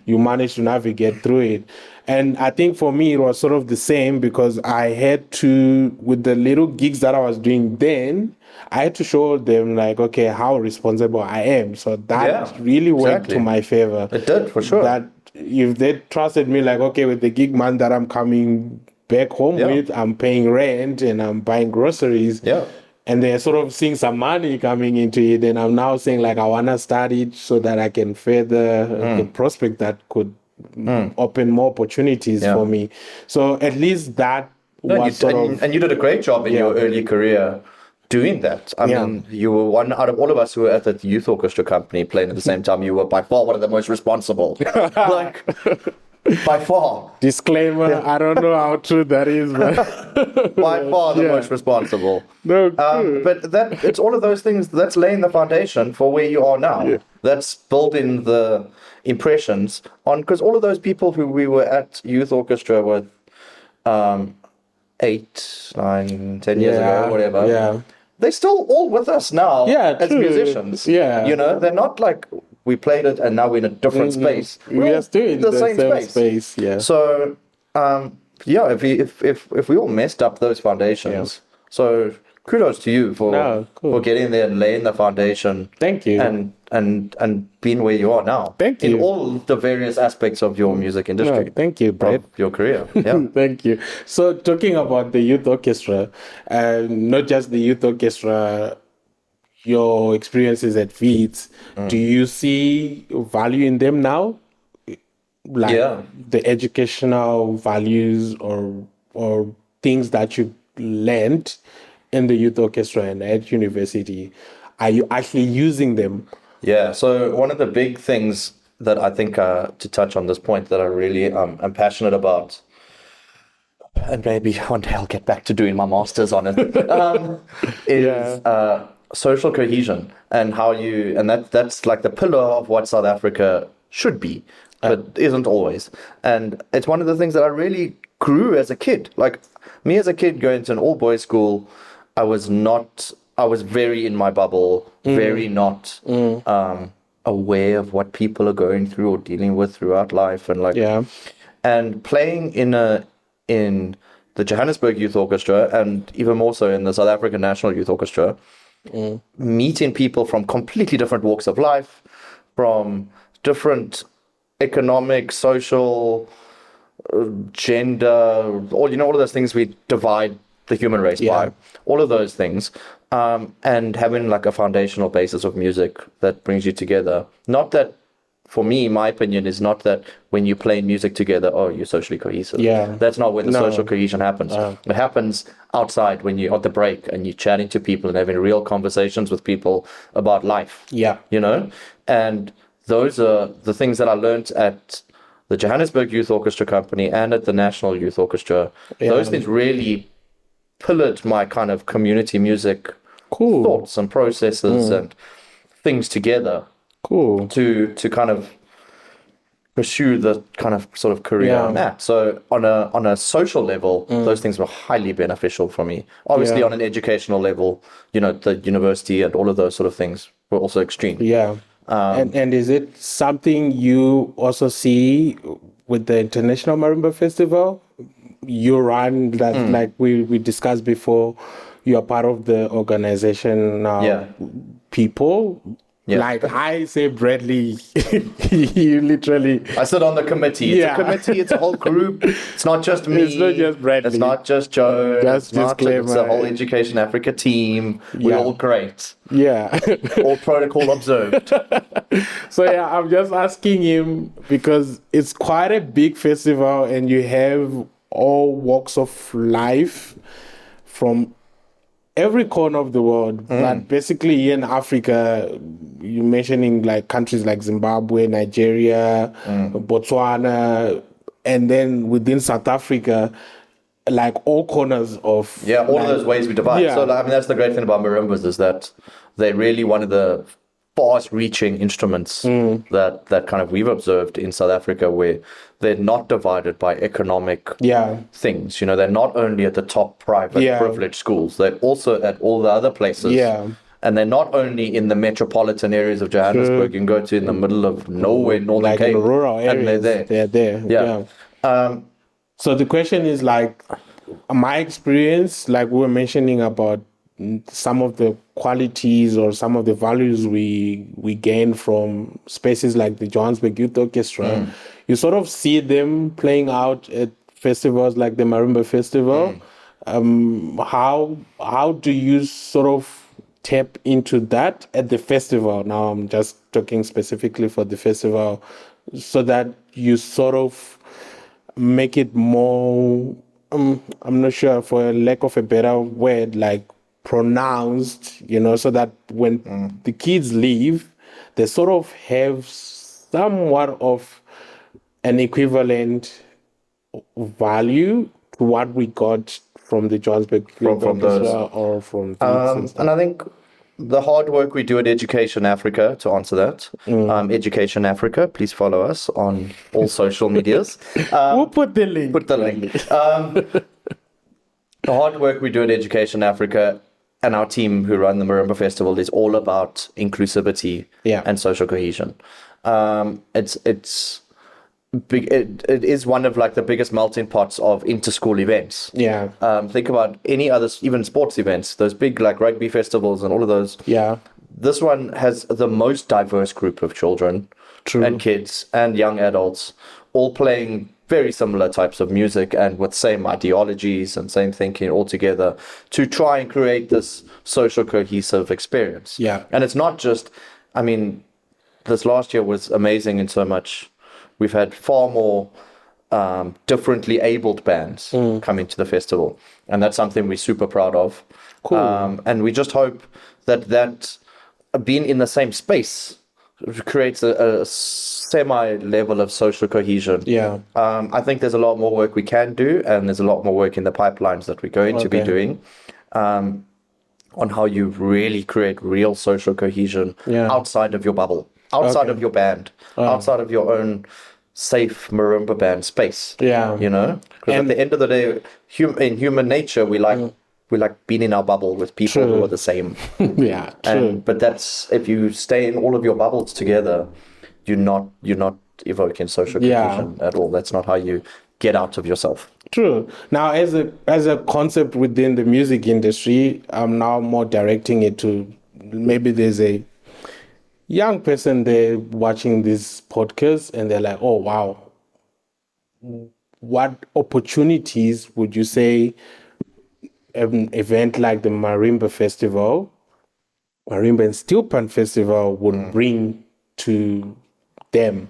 you managed to navigate through it. And I think for me, it was sort of the same, because I had to, with the little gigs that I was doing then, I had to show them like, okay, how responsible I am. So that really worked to my favor. It did, for sure. That if they trusted me, like, okay, with the gig man that I'm coming back home with, I'm paying rent and I'm buying groceries, and they're sort of seeing some money coming into it, and I'm now saying like, I want to start it so that I can further the prospect that could open more opportunities for me. So at least that was and you did a great job in your early career doing that. I mean, you were one out of all of us who were at the youth orchestra company playing at the same time. You were by far one of the most responsible. Like, by far. Disclaimer, I don't know how true that is, but by far the most responsible. No, but it's all of those things that's laying the foundation for where you are now. That's building the impressions on, because all of those people who we were at youth orchestra with 8, 9, 10 years ago, whatever, they're still all with us now as musicians. You know, they're not like, we played it and now we're in a different space. We're still in the same space. So, if we all messed up those foundations, so kudos to you for getting there and laying the foundation. Thank you. And being where you are now. Thank you. In all the various aspects of your music industry. No, thank you, Brad. Your career. Thank you. So talking about the youth orchestra, not just the youth orchestra, your experiences at Feeds, do you see value in them now? Like the educational values or things that you learned in the youth orchestra and at university, are you actually using them? Yeah, so one of the big things that I think, to touch on this point, that I really am passionate about, and maybe one day I'll get back to doing my master's on it, is social cohesion and how you, and that's like the pillar of what South Africa should be, but isn't always. And it's one of the things that I really grew as a kid. Like me as a kid going to an all boys school, I was very in my bubble, very not aware of what people are going through or dealing with throughout life, and and playing in the Johannesburg Youth Orchestra, and even more so in the South African National Youth Orchestra, meeting people from completely different walks of life, from different economic, social, gender, all of those things we divide the human race by, all of those things, and having like a foundational basis of music that brings you together. Not that, for me, my opinion is not that when you play music together, you're socially cohesive. That's not where the social cohesion happens. It happens outside when you're at the break and you're chatting to people and having real conversations with people about life. And those are the things that I learned at the Johannesburg Youth Orchestra Company and at the National Youth Orchestra. Those things really pillared my kind of community music thoughts and processes and things together. To kind of pursue the kind of sort of career I'm at. So on a social level, those things were highly beneficial for me. Obviously on an educational level, the university and all of those sort of things were also extreme. And is it something you also see with the International Marimba Festival? You run that, like we discussed before, you are part of the organization now. People. Like I say, Bradley, you literally... I sit on the committee. It's a committee, it's a whole group. It's not just me. It's not just Bradley. It's not just Joe. It's a whole Education Africa team. We're all great. All protocol observed. So I'm just asking him because it's quite a big festival and you have all walks of life from every corner of the world, but basically here in Africa, you're mentioning like countries like Zimbabwe, Nigeria, Botswana, and then within South Africa, like all corners of... all of those ways we divide. So I mean, that's the great thing about marimbas is that they're really one of the fast-reaching instruments that kind of we've observed in South Africa, where they're not divided by economic things. They're not only at the top private privileged schools, they're also at all the other places. And they're not only in the metropolitan areas of Johannesburg. You can go to in the middle of nowhere, Northern like Cape, in rural areas, and they're there. So the question is like, my experience, like we were mentioning about some of the qualities or some of the values we gain from spaces like the Johannesburg Youth Orchestra, you sort of see them playing out at festivals like the Marimba Festival. How do you sort of tap into that at the festival? Now I'm just talking specifically for the festival, so that you sort of make it more, I'm not sure, for lack of a better word, like pronounced, so that when the kids leave, they sort of have somewhat of an equivalent value to what we got from the Johannesburg from those, or from and I think the hard work we do at Education Africa, to answer that, Education Africa, please follow us on all social medias. We'll put the link. The hard work we do at Education Africa and our team who run the Marimba Festival is all about inclusivity and social cohesion. It's big. It is one of like the biggest melting pots of inter-school events. Think about any other, even sports events, those big like rugby festivals and all of those. This one has the most diverse group of children and kids and young adults, all playing very similar types of music and with same ideologies and same thinking all together to try and create this social cohesive experience. And it's not just, I mean, this last year was amazing in so much. We've had far more differently abled bands coming to the festival. And that's something we're super proud of. And we just hope that being in the same space creates a semi-level of social cohesion. I think there's a lot more work we can do, and there's a lot more work in the pipelines that we're going to be doing. on how you really create real social cohesion outside of your bubble, outside of your band, outside of your own safe marimba band space. Yeah. You know, because at the end of the day, in human nature, we like being in our bubble with people who are the same. Yeah, true. But that's, if you stay in all of your bubbles together, you're not evoking social cohesion at all. That's not how you get out of yourself. True. Now, as a concept within the music industry, I'm now more directing it to, maybe there's a young person there watching this podcast and they're like, oh, wow, what opportunities would you say an event like the Marimba Festival, Marimba and Steel Pan Festival would bring to them?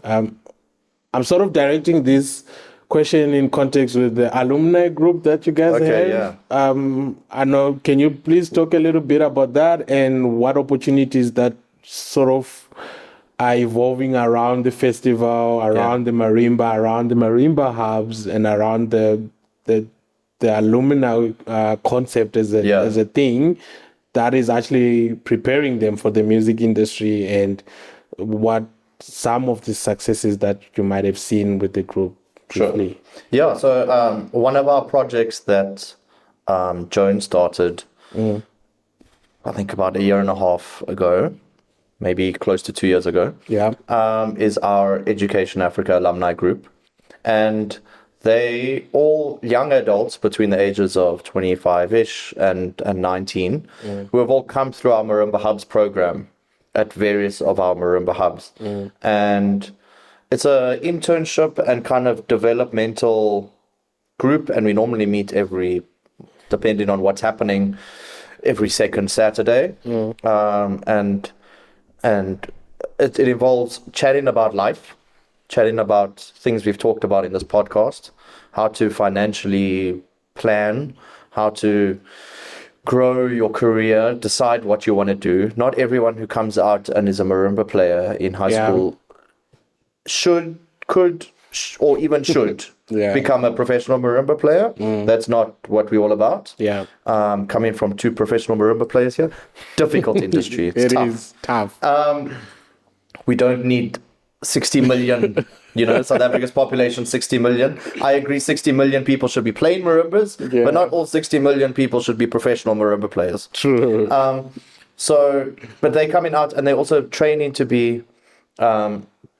I'm sort of directing this question in context with the alumni group that you guys have. I know, can you please talk a little bit about that and what opportunities that sort of are evolving around the festival, around the marimba hubs, and around the alumni concept as a thing that is actually preparing them for the music industry, and what some of the successes that you might have seen with the group. Sure. Yeah, so one of our projects that Joan started, I think about a year and a half ago, maybe close to 2 years ago, is our Education Africa alumni group. And they all young adults between the ages of 25-ish and 19, who have all come through our Marimba Hubs program at various of our Marimba Hubs. And it's a internship and kind of developmental group, and we normally meet depending on what's happening, every second Saturday. And it involves chatting about life, chatting about things we've talked about in this podcast, how to financially plan, how to grow your career, decide what you want to do. Not everyone who comes out and is a marimba player in high school could become a professional marimba player. That's not what we're all about. Coming from two professional marimba players here, difficult industry. It's tough. It is tough. We don't need 60 million, South Africa's population, 60 million. I agree 60 million people should be playing marimbas, but not all 60 million people should be professional marimba players. True. But they're coming out and they're also training to be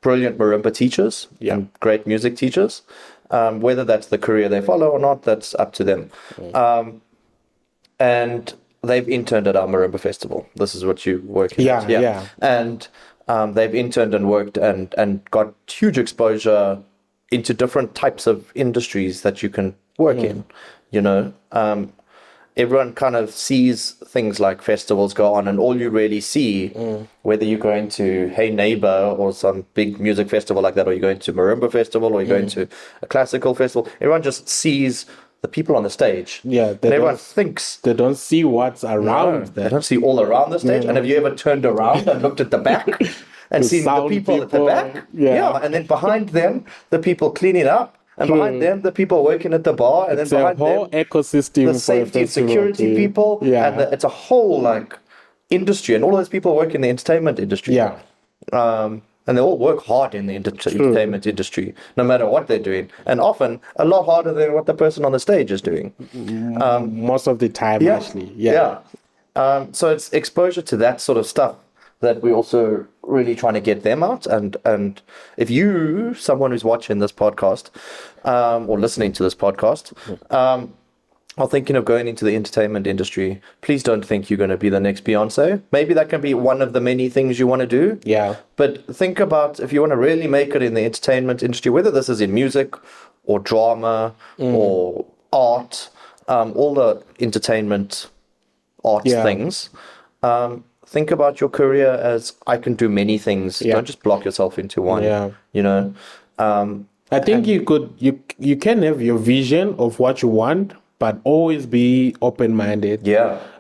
brilliant marimba teachers and great music teachers. Whether that's the career they follow or not, that's up to them. And they've interned at our Marimba Festival. This is what you work at. And they've interned and worked and got huge exposure into different types of industries that you can work in. Everyone kind of sees things like festivals go on, and all you really see, whether you're going to Hey Neighbor or some big music festival like that, or you're going to Marimba Festival, or you're going to a classical festival, everyone just sees the people on the stage. Everyone thinks they don't see what's around. They don't see all around the stage. And have you ever turned around and looked at the back and seen the people at the back? And then behind them, the people cleaning up. And behind them, the people working at the bar, and then behind them, ecosystem, the safety and security people, and it's a whole industry, and all those people work in the entertainment industry. And they all work hard in the entertainment industry, no matter what they're doing, and often a lot harder than what the person on the stage is doing. Most of the time, actually. So it's exposure to that sort of stuff that we're also really trying to get them out. And if you, someone who's watching this podcast or listening to this podcast, are thinking of going into the entertainment industry, please don't think you're going to be the next Beyonce. Maybe that can be one of the many things you want to do. But think about, if you want to really make it in the entertainment industry, whether this is in music or drama or art, all the entertainment arts things, think about your career as, I can do many things. Don't just block yourself into one. I think you can have your vision of what you want, but always be open-minded.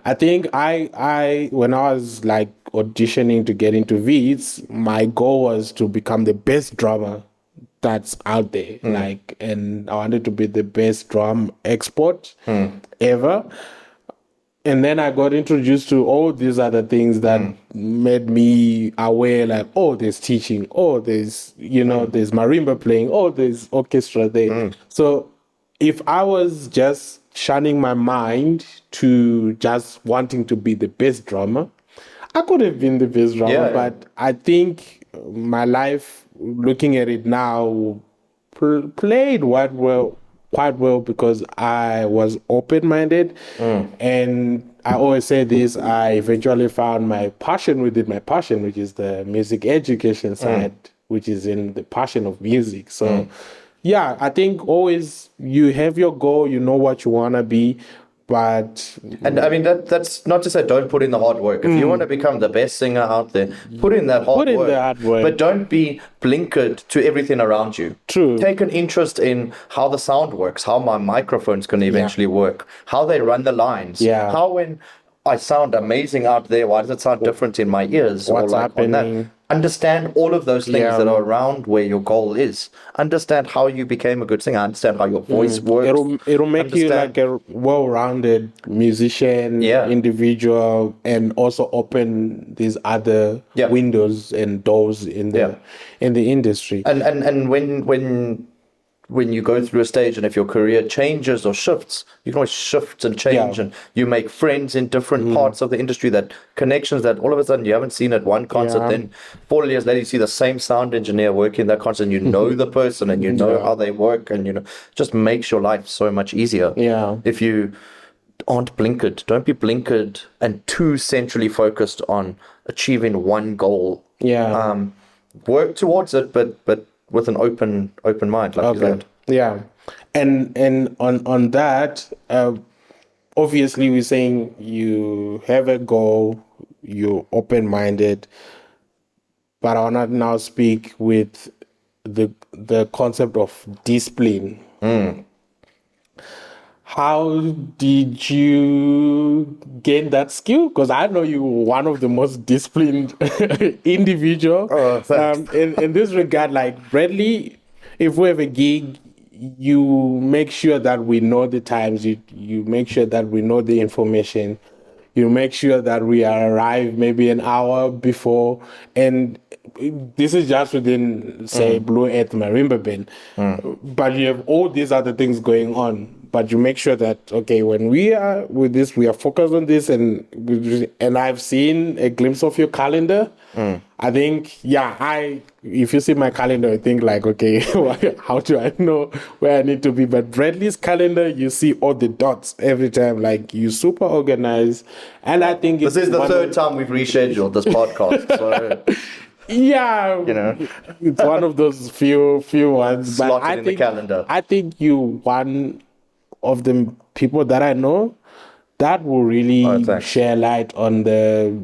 I think I when I was auditioning to get into Beats, my goal was to become the best drummer that's out there. And I wanted to be the best drum expert ever. And then I got introduced to all these other things that made me aware, like, oh, there's teaching, oh, there's, there's marimba playing, oh, there's orchestra there. So if I was just shunning my mind to just wanting to be the best drummer, I could have been the best drummer, but I think my life, looking at it now, played quite well because I was open-minded, and I always say this, I eventually found my passion within my passion, which is the music education side, which is in the passion of music. So yeah, I think always you have your goal, you know what you want to be, but... And I mean, that's not to say don't put in the hard work. If you want to become the best singer out there, put in that hard work. But don't be blinkered to everything around you. True. Take an interest in how the sound works, how my microphones can eventually work, how they run the lines, how when I sound amazing out there, why does it sound different in my ears? What's happening? Understand all of those things that are around where your goal is. Understand how you became a good singer. Understand how your voice works. It'll make you like a well-rounded musician, individual, and also open these other windows and doors in the industry. And when you go through a stage, and if your career changes or shifts, you can always shift and change, and you make friends in different parts of the industry, that connections that all of a sudden you haven't seen at one concert, then 4 years later you see the same sound engineer working that concert, and you know the person and you know how they work, and just makes your life so much easier. If you aren't blinkered, don't be blinkered and too centrally focused on achieving one goal. Work towards it, but with an open mind, like you said. Yeah. And on that, obviously we're saying you have a goal, you're open-minded, but I want to now speak with the concept of discipline. How did you gain that skill? Because I know you're one of the most disciplined individual. Oh, thanks. In this regard, like Bradley, if we have a gig, you make sure that we know the times. You make sure that we know the information. You make sure that we arrive maybe an hour before. And this is just within, say, Blue Earth Marimba Band. But you have all these other things going on. But you make sure that, okay, when we are with this, we are focused on this. And I've seen a glimpse of your calendar. I think, if you see my calendar, I think like, okay, how do I know where I need to be? But Bradley's calendar, you see all the dots every time. Like, you super organized. And I think this is the third time we've rescheduled this podcast. So it's one of those few ones. But I think the calendar. I think you one of the people that I know that will really share light on the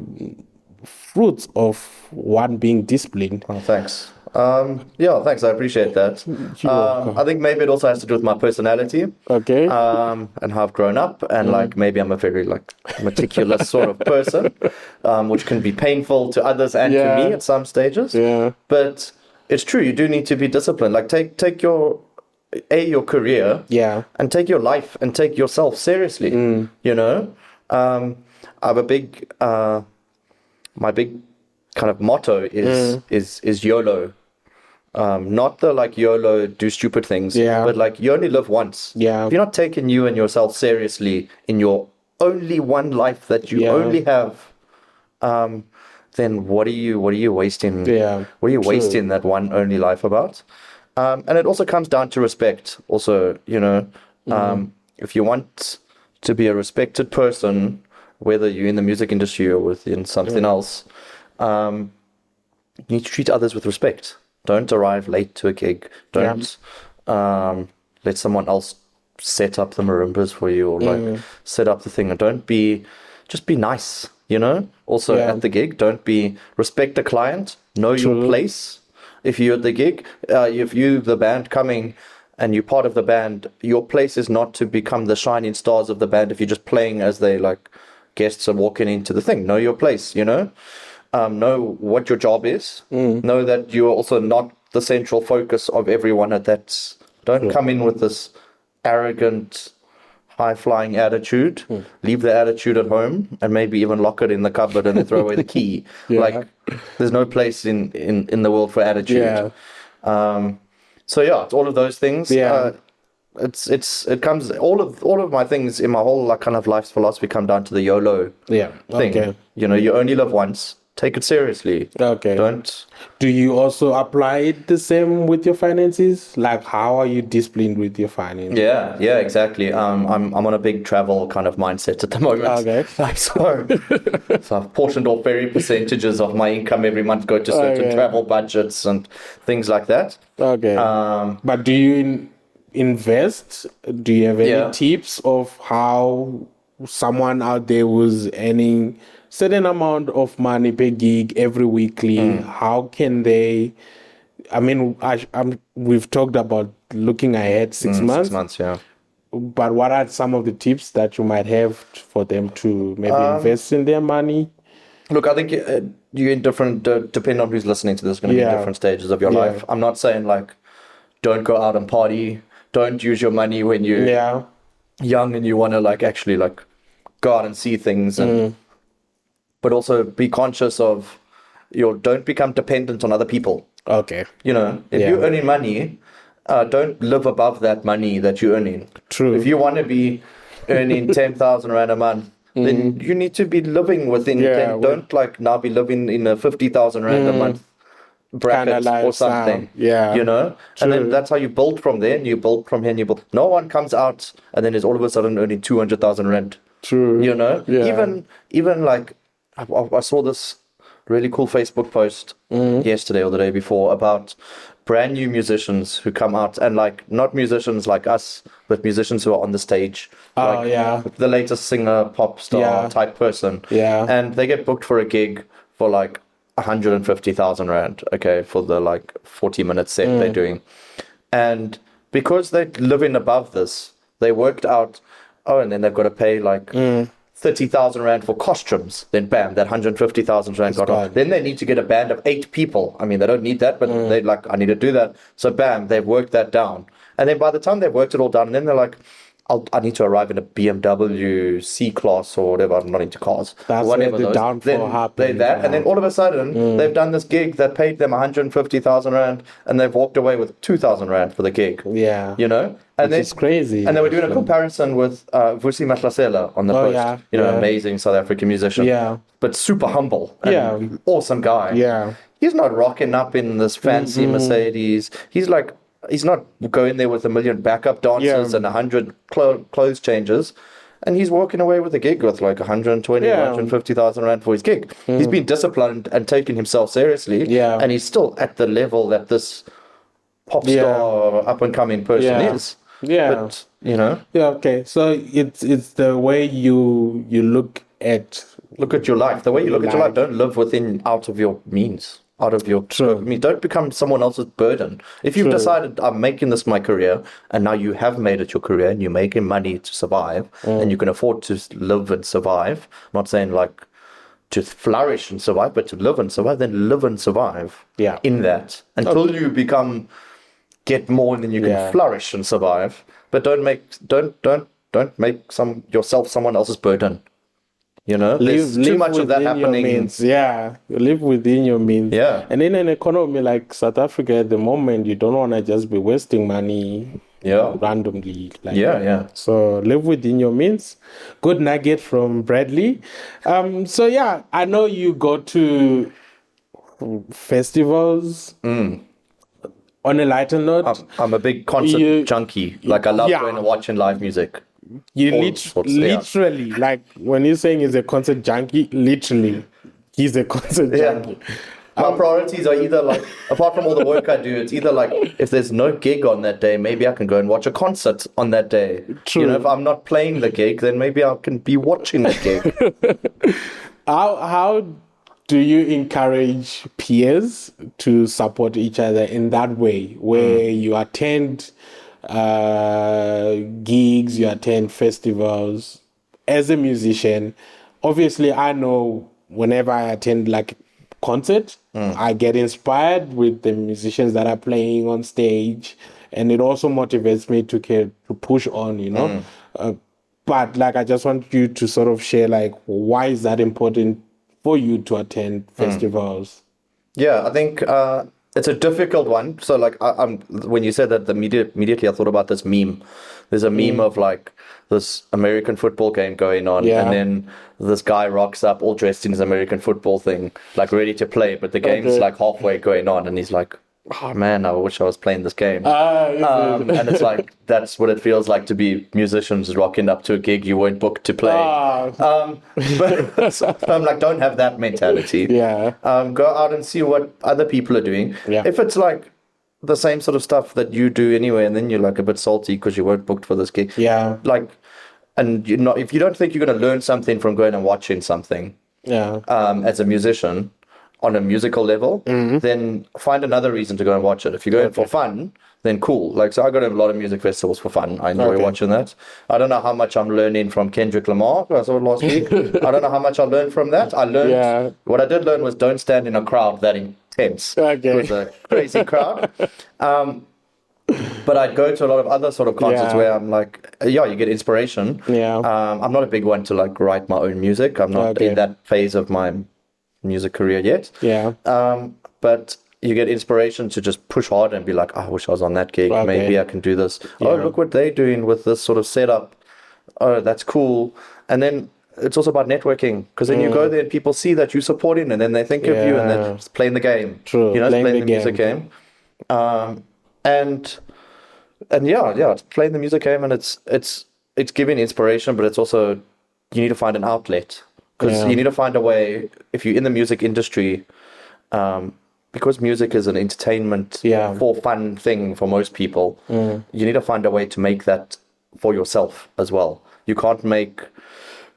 fruits of one being disciplined. Oh, thanks. Thanks. I appreciate that. I think maybe it also has to do with my personality. Okay. And how I've grown up, and like maybe I'm a very like meticulous sort of person, which can be painful to others and to me at some stages. But it's true. You do need to be disciplined. Like take your career, and take your life and take yourself seriously. I have a big, my big kind of motto is YOLO. Not the like YOLO, do stupid things, but like you only live once. If you're not taking you and yourself seriously in your only one life that you only have, then what are you wasting? What are you wasting that one only life about? And it also comes down to respect. Also, if you want to be a respected person, whether you're in the music industry or within something else, you need to treat others with respect. Don't arrive late to a gig. Don't let someone else set up the marimbas for you, or like set up the thing. And just be nice, Also at the gig, respect the client, know your place. If you're at the gig, if you're the band coming and you're part of the band, your place is not to become the shining stars of the band if you're just playing as they like guests are walking into the thing. Know your place, know what your job is. Know that you're also not the central focus of everyone at that. Don't come in with this arrogant, high-flying attitude, leave the attitude at home, and maybe even lock it in the cupboard and then throw away the key. Like, there's no place in the world for attitude. So yeah, it's all of those things. It comes all of my things in my whole like kind of life's philosophy come down to the YOLO thing. You know, you only live once. Take it seriously. Do you also apply it the same with your finances? Like, how are you disciplined with your finances? Yeah, exactly. I'm on a big travel kind of mindset at the moment. So I've portioned off very percentages of my income every month go to certain travel budgets and things like that. But do you invest? Do you have any tips of how someone out there who's earning certain amount of money per gig every weekly, how can they, I mean, we've talked about looking ahead 6 months. 6 months, yeah. But what are some of the tips that you might have for them to maybe invest in their money? Look, I think you're in different, depending on who's listening to this, going to be in different stages of your life. I'm not saying like, don't go out and party. Don't use your money when you're young and you want to like actually like go out and see things and but also be conscious of don't become dependent on other people. You know, if you're earning money, don't live above that money that you're earning. True. If you want to be earning 10,000 Rand a month, then you need to be living within 10. Don't like now be living in a 50,000 Rand a month bracket or something. You know? True. And then that's how you build from there and you build from here and you build. No one comes out and then is all of a sudden earning 200,000 Rand. True. You know? Even like I saw this really cool Facebook post yesterday or the day before about brand new musicians who come out and like not musicians like us, but musicians who are on the stage. The latest singer, pop star type person. And they get booked for a gig for like 150,000 Rand, for the like 40-minute set they're doing. And because they're living above this, they worked out, and then they've got to pay like 30,000 Rand for costumes. Then bam, that 150,000 Rand got off. Then they need to get a band of 8 people. I mean, they don't need that, but they like, I need to do that. So bam, they've worked that down. And then by the time they've worked it all down, and then they're like, I need to arrive in a BMW C-Class or whatever. I'm not into cars. That's whatever the downfall happened. And then all of a sudden, they've done this gig that paid them 150,000 Rand, and they've walked away with 2,000 Rand for the gig. You know? And it's crazy. And they were doing a comparison with Vusi Mahlasela on the post. Amazing South African musician. But super humble. And awesome guy. He's not rocking up in this fancy Mercedes. He's not going there with 1 million backup dancers and 100 clothes changes. And he's walking away with a gig with like 120, 150,000 Rand for his gig. He's been disciplined and taking himself seriously. And he's still at the level that this pop star up and coming person is. But, you know. So it's the way you look at your life. The way you look at your life. Don't live out of your means. Out of your I mean, don't become someone else's burden. If you've decided I'm making this my career, and now you have made it your career, and you're making money to survive, and you can afford to live and survive. I'm not saying like to flourish and survive, but to live and survive. Then live and survive. In that until you get more, and then you can flourish and survive. But don't make yourself someone else's burden. You know, there's too much of that happening. You live within your means. And in an economy like South Africa at the moment, you don't want to just be wasting money randomly. So live within your means. Good nugget from Bradley. I know you go to festivals. On a lighter note, I'm a big concert junkie. Like I love going and watching live music. You literally, like when you're saying he's a concert junkie, literally, he's a concert junkie. My priorities are either like, apart from all the work I do, it's either like if there's no gig on that day, maybe I can go and watch a concert on that day. True. You know, if I'm not playing the gig, then maybe I can be watching the gig. How do you encourage peers to support each other in that way, where you attend gigs, you attend festivals as a musician? Obviously, I know whenever I attend like concert, I get inspired with the musicians that are playing on stage, and it also motivates me to push on, you know. But like, I just want you to sort of share, like, why is that important for you to attend festivals? Yeah, I think it's a difficult one. So like, I'm when you said that, immediately I thought about this meme. There's a meme of like this American football game going on, Yeah. and then this guy rocks up all dressed in his American football thing, like ready to play, but the game's like halfway going on, and he's like, "Oh man, I wish I was playing this game." And it's like, that's what it feels like to be musicians rocking up to a gig you weren't booked to play. But so I'm like, don't have that mentality. Yeah. Go out and see what other people are doing. Yeah. If it's like the same sort of stuff that you do anyway, and then you're like a bit salty because you weren't booked for this gig. Yeah. Like, and you're not, if you don't think you're going to learn something from going and watching something, Yeah. as a musician on a musical level, then find another reason to go and watch it. If you're going for fun, then cool. Like, so I go to a lot of music festivals for fun. I enjoy watching that. I don't know how much I'm learning from Kendrick Lamar, who I saw last week. I don't know how much I learned from that. I learned, what I did learn was don't stand in a crowd that intense. Okay. It was a crazy crowd. But I'd go to a lot of other sort of concerts where I'm like, you get inspiration. Yeah. I'm not a big one to like write my own music. I'm not in that phase of my music career yet. Yeah. But you get inspiration to just push hard and be like, I wish I was on that gig. Maybe I can do this. Yeah. Oh, look what they're doing with this sort of setup. Oh, that's cool. And then it's also about networking, because then you go there and people see that you're supporting, and then they think of you, and they're just playing the game. True. You know, playing the music game. And it's playing the music game, and it's giving inspiration, but it's also, you need to find an outlet, because you need to find a way, if you're in the music industry, because music is an entertainment for fun thing for most people, you need to find a way to make that for yourself as well. You can't make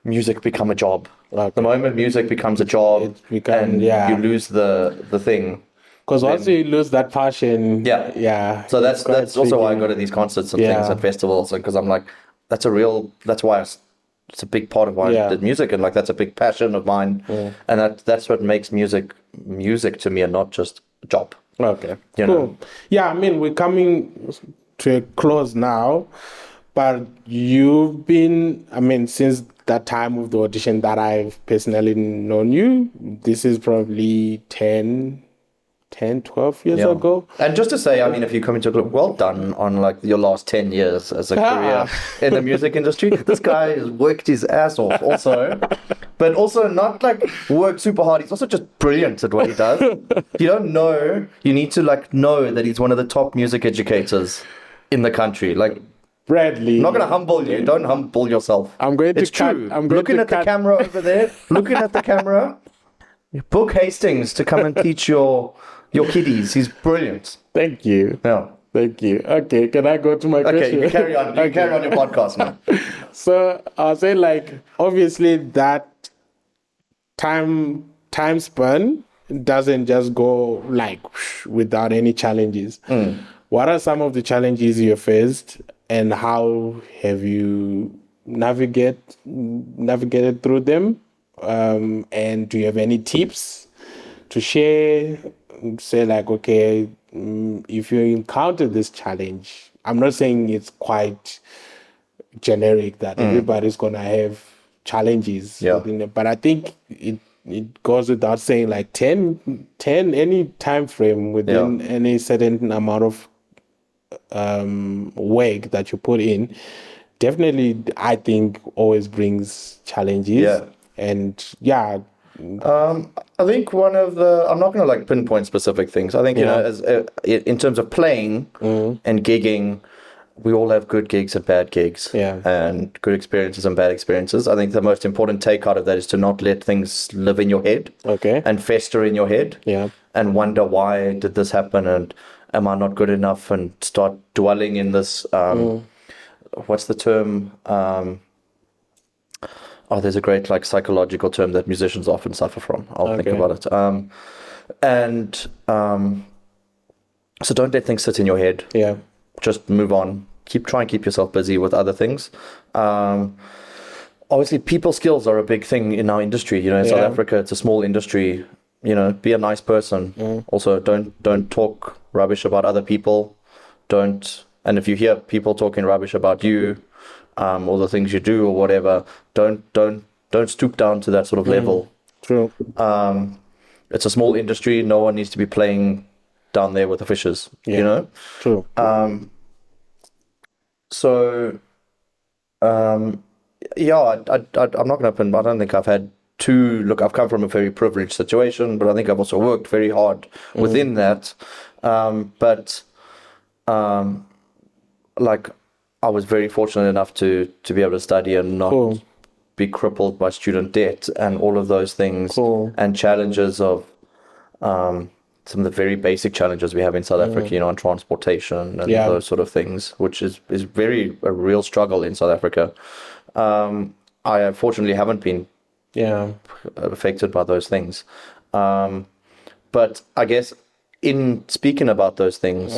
music become a job. The moment music becomes a job, and you lose the thing. Because once you lose that passion, So that's also why I go to these concerts and things at festivals, because I'm like, that's why it's a big part of why I did music, and like that's a big passion of mine, and that's what makes music to me, and not just a job. Okay, you cool. know? Yeah, I mean, we're coming to a close now, but you've been, I mean, since that time of the audition that I've personally known you, this is probably 10, 12 years ago. And just to say, I mean, if you come into a group, well done on like your last 10 years as a career in the music industry. This guy has worked his ass off also, but also not like worked super hard. He's also just brilliant at what he does. If you don't know, you need to like know that he's one of the top music educators in the country. Like, Bradley. I'm not going to humble you. Don't humble yourself. I'm going to It's true. Looking at the camera over there, looking at the camera, book Hastings to come and teach your kiddies. He's brilliant. Thank you. Yeah. Thank you. Okay, can I go to my question? Okay, you carry on. You carry on your podcast now. So I'll say, like, obviously that time span doesn't just go like without any challenges. What are some of the challenges you faced, and how have you navigated through them? And do you have any tips to share? Say like, okay, if you encounter this challenge, I'm not saying it's quite generic that everybody's gonna have challenges within it, but I think it goes without saying, like 10 any time frame within any certain amount of work that you put in, definitely I think always brings challenges. And I think one of the, I'm not going to like pinpoint specific things. I think, you know, as in terms of playing and gigging, we all have good gigs and bad gigs, and good experiences and bad experiences. I think the most important take out of that is to not let things live in your head, and fester in your head, and wonder, why did this happen, and am I not good enough, and start dwelling in this. What's the term? There's a great like psychological term that musicians often suffer from. I'll think about it. So don't let things sit in your head. Just move on. Try and keep yourself busy with other things. Obviously, people skills are a big thing in our industry. You know, in South Africa, it's a small industry. You know, be a nice person. Also, don't talk rubbish about other people. And if you hear people talking rubbish about you, or the things you do or whatever, don't stoop down to that sort of level. True. It's a small industry. No one needs to be playing down there with the fishes, you know? True. So, yeah, I'm not going to, I don't think I've had I've come from a very privileged situation, but I think I've also worked very hard within that. Like, I was very fortunate enough to be able to study and not be crippled by student debt and all of those things and challenges of some of the very basic challenges we have in South Africa, you know, on transportation and those sort of things, which is a real struggle in South Africa. I unfortunately haven't been affected by those things. But I guess in speaking about those things,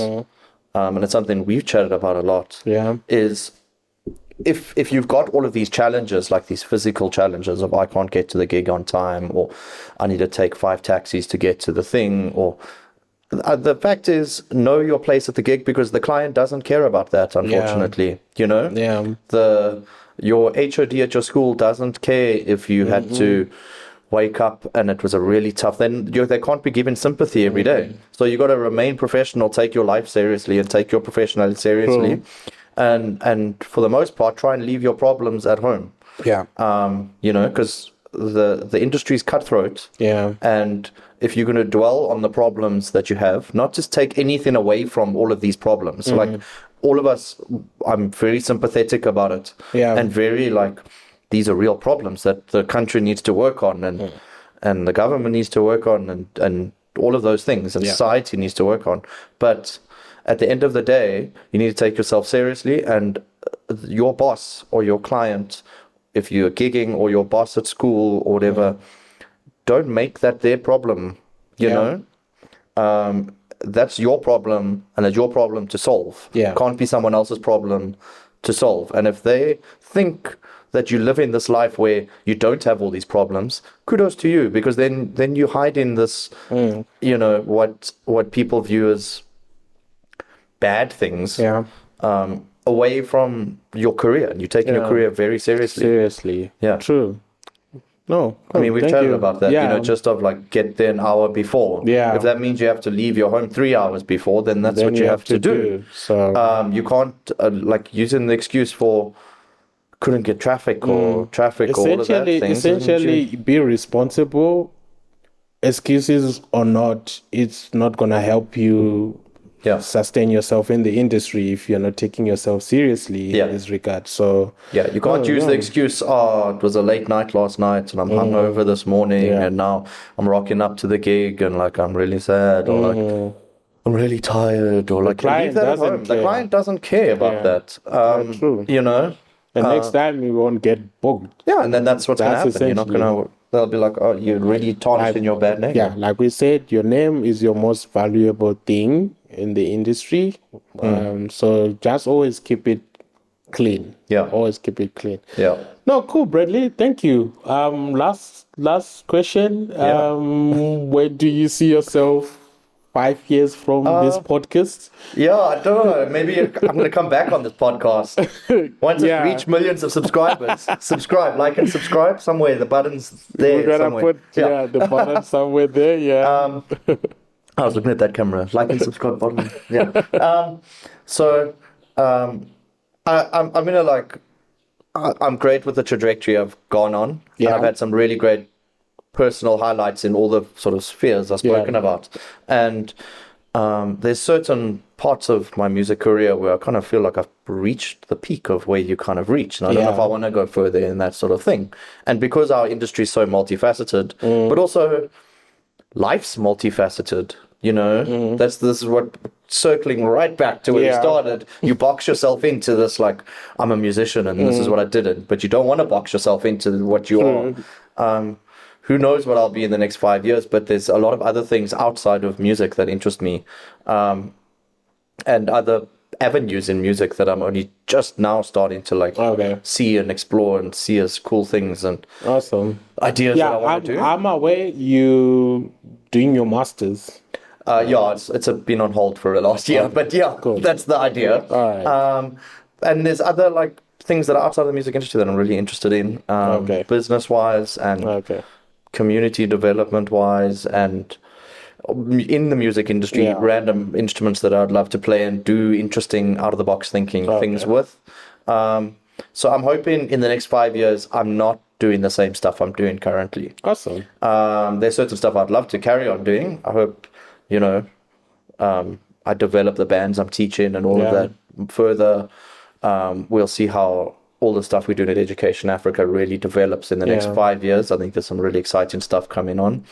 and it's something we've chatted about a lot, is if you've got all of these challenges, like these physical challenges of I can't get to the gig on time, or I need to take 5 taxis to get to the thing, or the fact is, know your place at the gig, because the client doesn't care about that, unfortunately. You know, your HOD at your school doesn't care if you had to wake up and it was a really tough. Then they can't be given sympathy every day. So you got to remain professional, take your life seriously, and take your professionality seriously. And for the most part, try and leave your problems at home. You know, because the industry is cutthroat. And if you're going to dwell on the problems that you have, not just take anything away from all of these problems. So like all of us, I'm very sympathetic about it. And very like, these are real problems that the country needs to work on, and the government needs to work on, and all of those things, and society needs to work on. But at the end of the day, you need to take yourself seriously, and your boss or your client, if you're gigging, or your boss at school or whatever, don't make that their problem, you know? That's your problem, and it's your problem to solve. Can't be someone else's problem to solve. And if they think that you live in this life where you don't have all these problems, kudos to you, because then you hide in this, you know, what people view as bad things, away from your career, and you're taking your career very seriously. True. No, I mean, we've chatted about that, you know, just of like get there an hour before. If that means you have to leave your home 3 hours before, then that's what you have to do. So you can't like using the excuse for couldn't get traffic or all of that things. Essentially, be responsible. Excuses or not, it's not gonna help you sustain yourself in the industry if you're not taking yourself seriously in this regard. So you can't use the excuse, it was a late night last night and I'm hungover this morning and now I'm rocking up to the gig and like I'm really sad, or like I'm really tired, or like leave that at home. The client doesn't care about that. True. You know, and next time you won't get booked. And then that's what's gonna happen. You're not gonna. They'll be like, oh, you're really tarnishing your bad name. Yeah, like we said, your name is your most valuable thing in the industry. So just always keep it clean. Always keep it clean. No, cool, Bradley. Thank you. Last question. Where do you see yourself 5 years from this podcast? I don't know. Maybe I'm going to come back on this podcast once it reach millions of subscribers. Subscribe, like, and subscribe somewhere. The button's there. We're gonna put the button somewhere there. I was looking at that camera. Like and subscribe button. I'm gonna like. I'm great with the trajectory I've gone on. And I've had some really great personal highlights in all the sort of spheres I've spoken about. And there's certain parts of my music career where I kind of feel like I've reached the peak of where you kind of reach. And I don't know if I want to go further in that sort of thing. And because our industry is so multifaceted, but also life's multifaceted, you know, this is what, circling right back to where you started, you box yourself into this, like, I'm a musician and this is what I did. But you don't want to box yourself into what you are. Who knows what I'll be in the next 5 years, but there's a lot of other things outside of music that interest me, and other avenues in music that I'm only just now starting to like see and explore and see as cool things and ideas that I want to do. I'm aware you doing your masters. It's been on hold for the last year, but cool. That's the idea. All right. And there's other like things that are outside of the music industry that I'm really interested in, business-wise and community development-wise, and in the music industry, random instruments that I'd love to play and do interesting out-of-the-box thinking things with. So I'm hoping in the next 5 years, I'm not doing the same stuff I'm doing currently. Awesome. There's certain stuff I'd love to carry on doing. I hope, I develop the bands I'm teaching and all of that further. We'll see how all the stuff we do at Education Africa really develops in the next 5 years. I think there's some really exciting stuff coming on.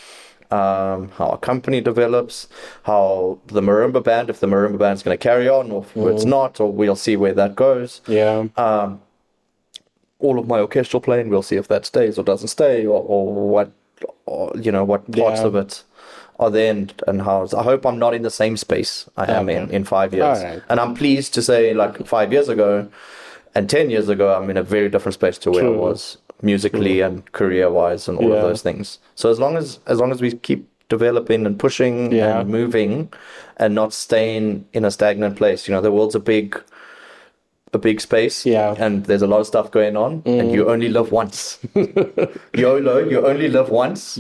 How our company develops, how the Marimba band, if the Marimba band's going to carry on or if it's not, or we'll see where that goes. All of my orchestral playing, we'll see if that stays or doesn't stay, or what, what parts of it are there and how. I hope I'm not in the same space I am in 5 years. And I'm pleased to say, like 5 years ago and 10 years ago, I'm in a very different space to where I was musically and career-wise and all of those things. So as long as we keep developing and pushing and moving and not staying in a stagnant place, the world's a big space, and there's a lot of stuff going on, and you only live once. YOLO, you only live once.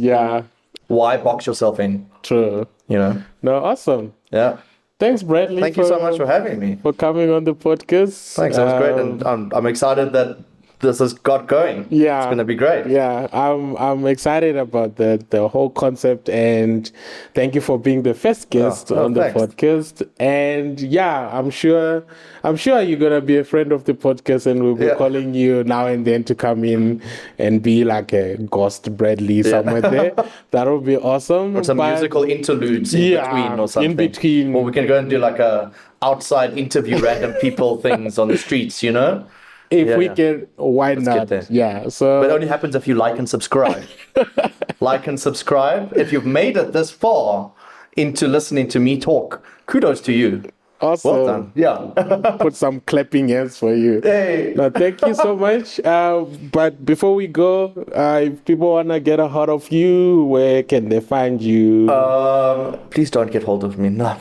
Why box yourself in? True. No, awesome. Thanks, Bradley. Thank you so much for having me. For coming on the podcast. Thanks, that was great, and I'm excited that this has got going. It's going to be great. I'm excited about the whole concept, and thank you for being the first guest on the podcast. And I'm sure you're gonna be a friend of the podcast, and we'll be calling you now and then to come in and be like a ghost Bradley somewhere there. That'll be awesome. Or some musical interludes in between or something. In between. Or we can go and do like a outside interview random people things on the streets, If we can, why not? So, but it only happens if you like and subscribe. Like and subscribe. If you've made it this far into listening to me talk, kudos to you. Awesome. Well done. Yeah. Put some clapping hands for you. Hey. No, thank you so much. But before we go, if people want to get a hold of you, where can they find you? Please don't get hold of me. No,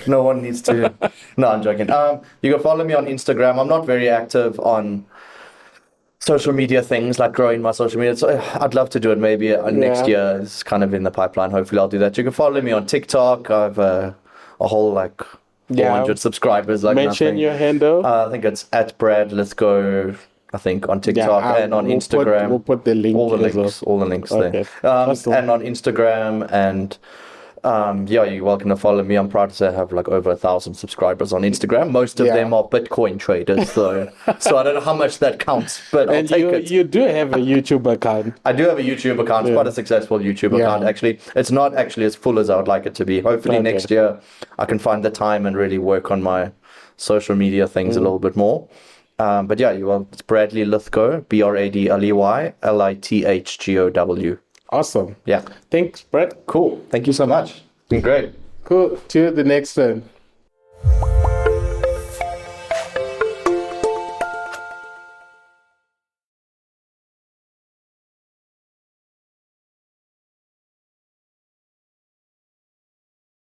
no one needs to. No, I'm joking. You can follow me on Instagram. I'm not very active on social media things, like growing my social media. So I'd love to do it maybe next year. It's kind of in the pipeline. Hopefully I'll do that. You can follow me on TikTok. I have a whole 400 subscribers. Mention your handle. I think it's at Brad Lithgow. I think on TikTok and on Instagram. We'll put the link. All the links there. Awesome. And on Instagram and. You're welcome to follow me. I'm proud to say I have over 1,000 subscribers on Instagram. Most of them are Bitcoin traders, so I don't know how much that counts, but I'll take it. You do have a YouTube account. I do have a YouTube account. It's quite a successful YouTube account, actually. It's not actually as full as I would like it to be. Hopefully next year I can find the time and really work on my social media things a little bit more. But it's Bradley Lithgow, BradleyLithgow. Awesome. Yeah. Thanks, Brad. Cool. Thank you so much. It's been great. Cool. To the next one.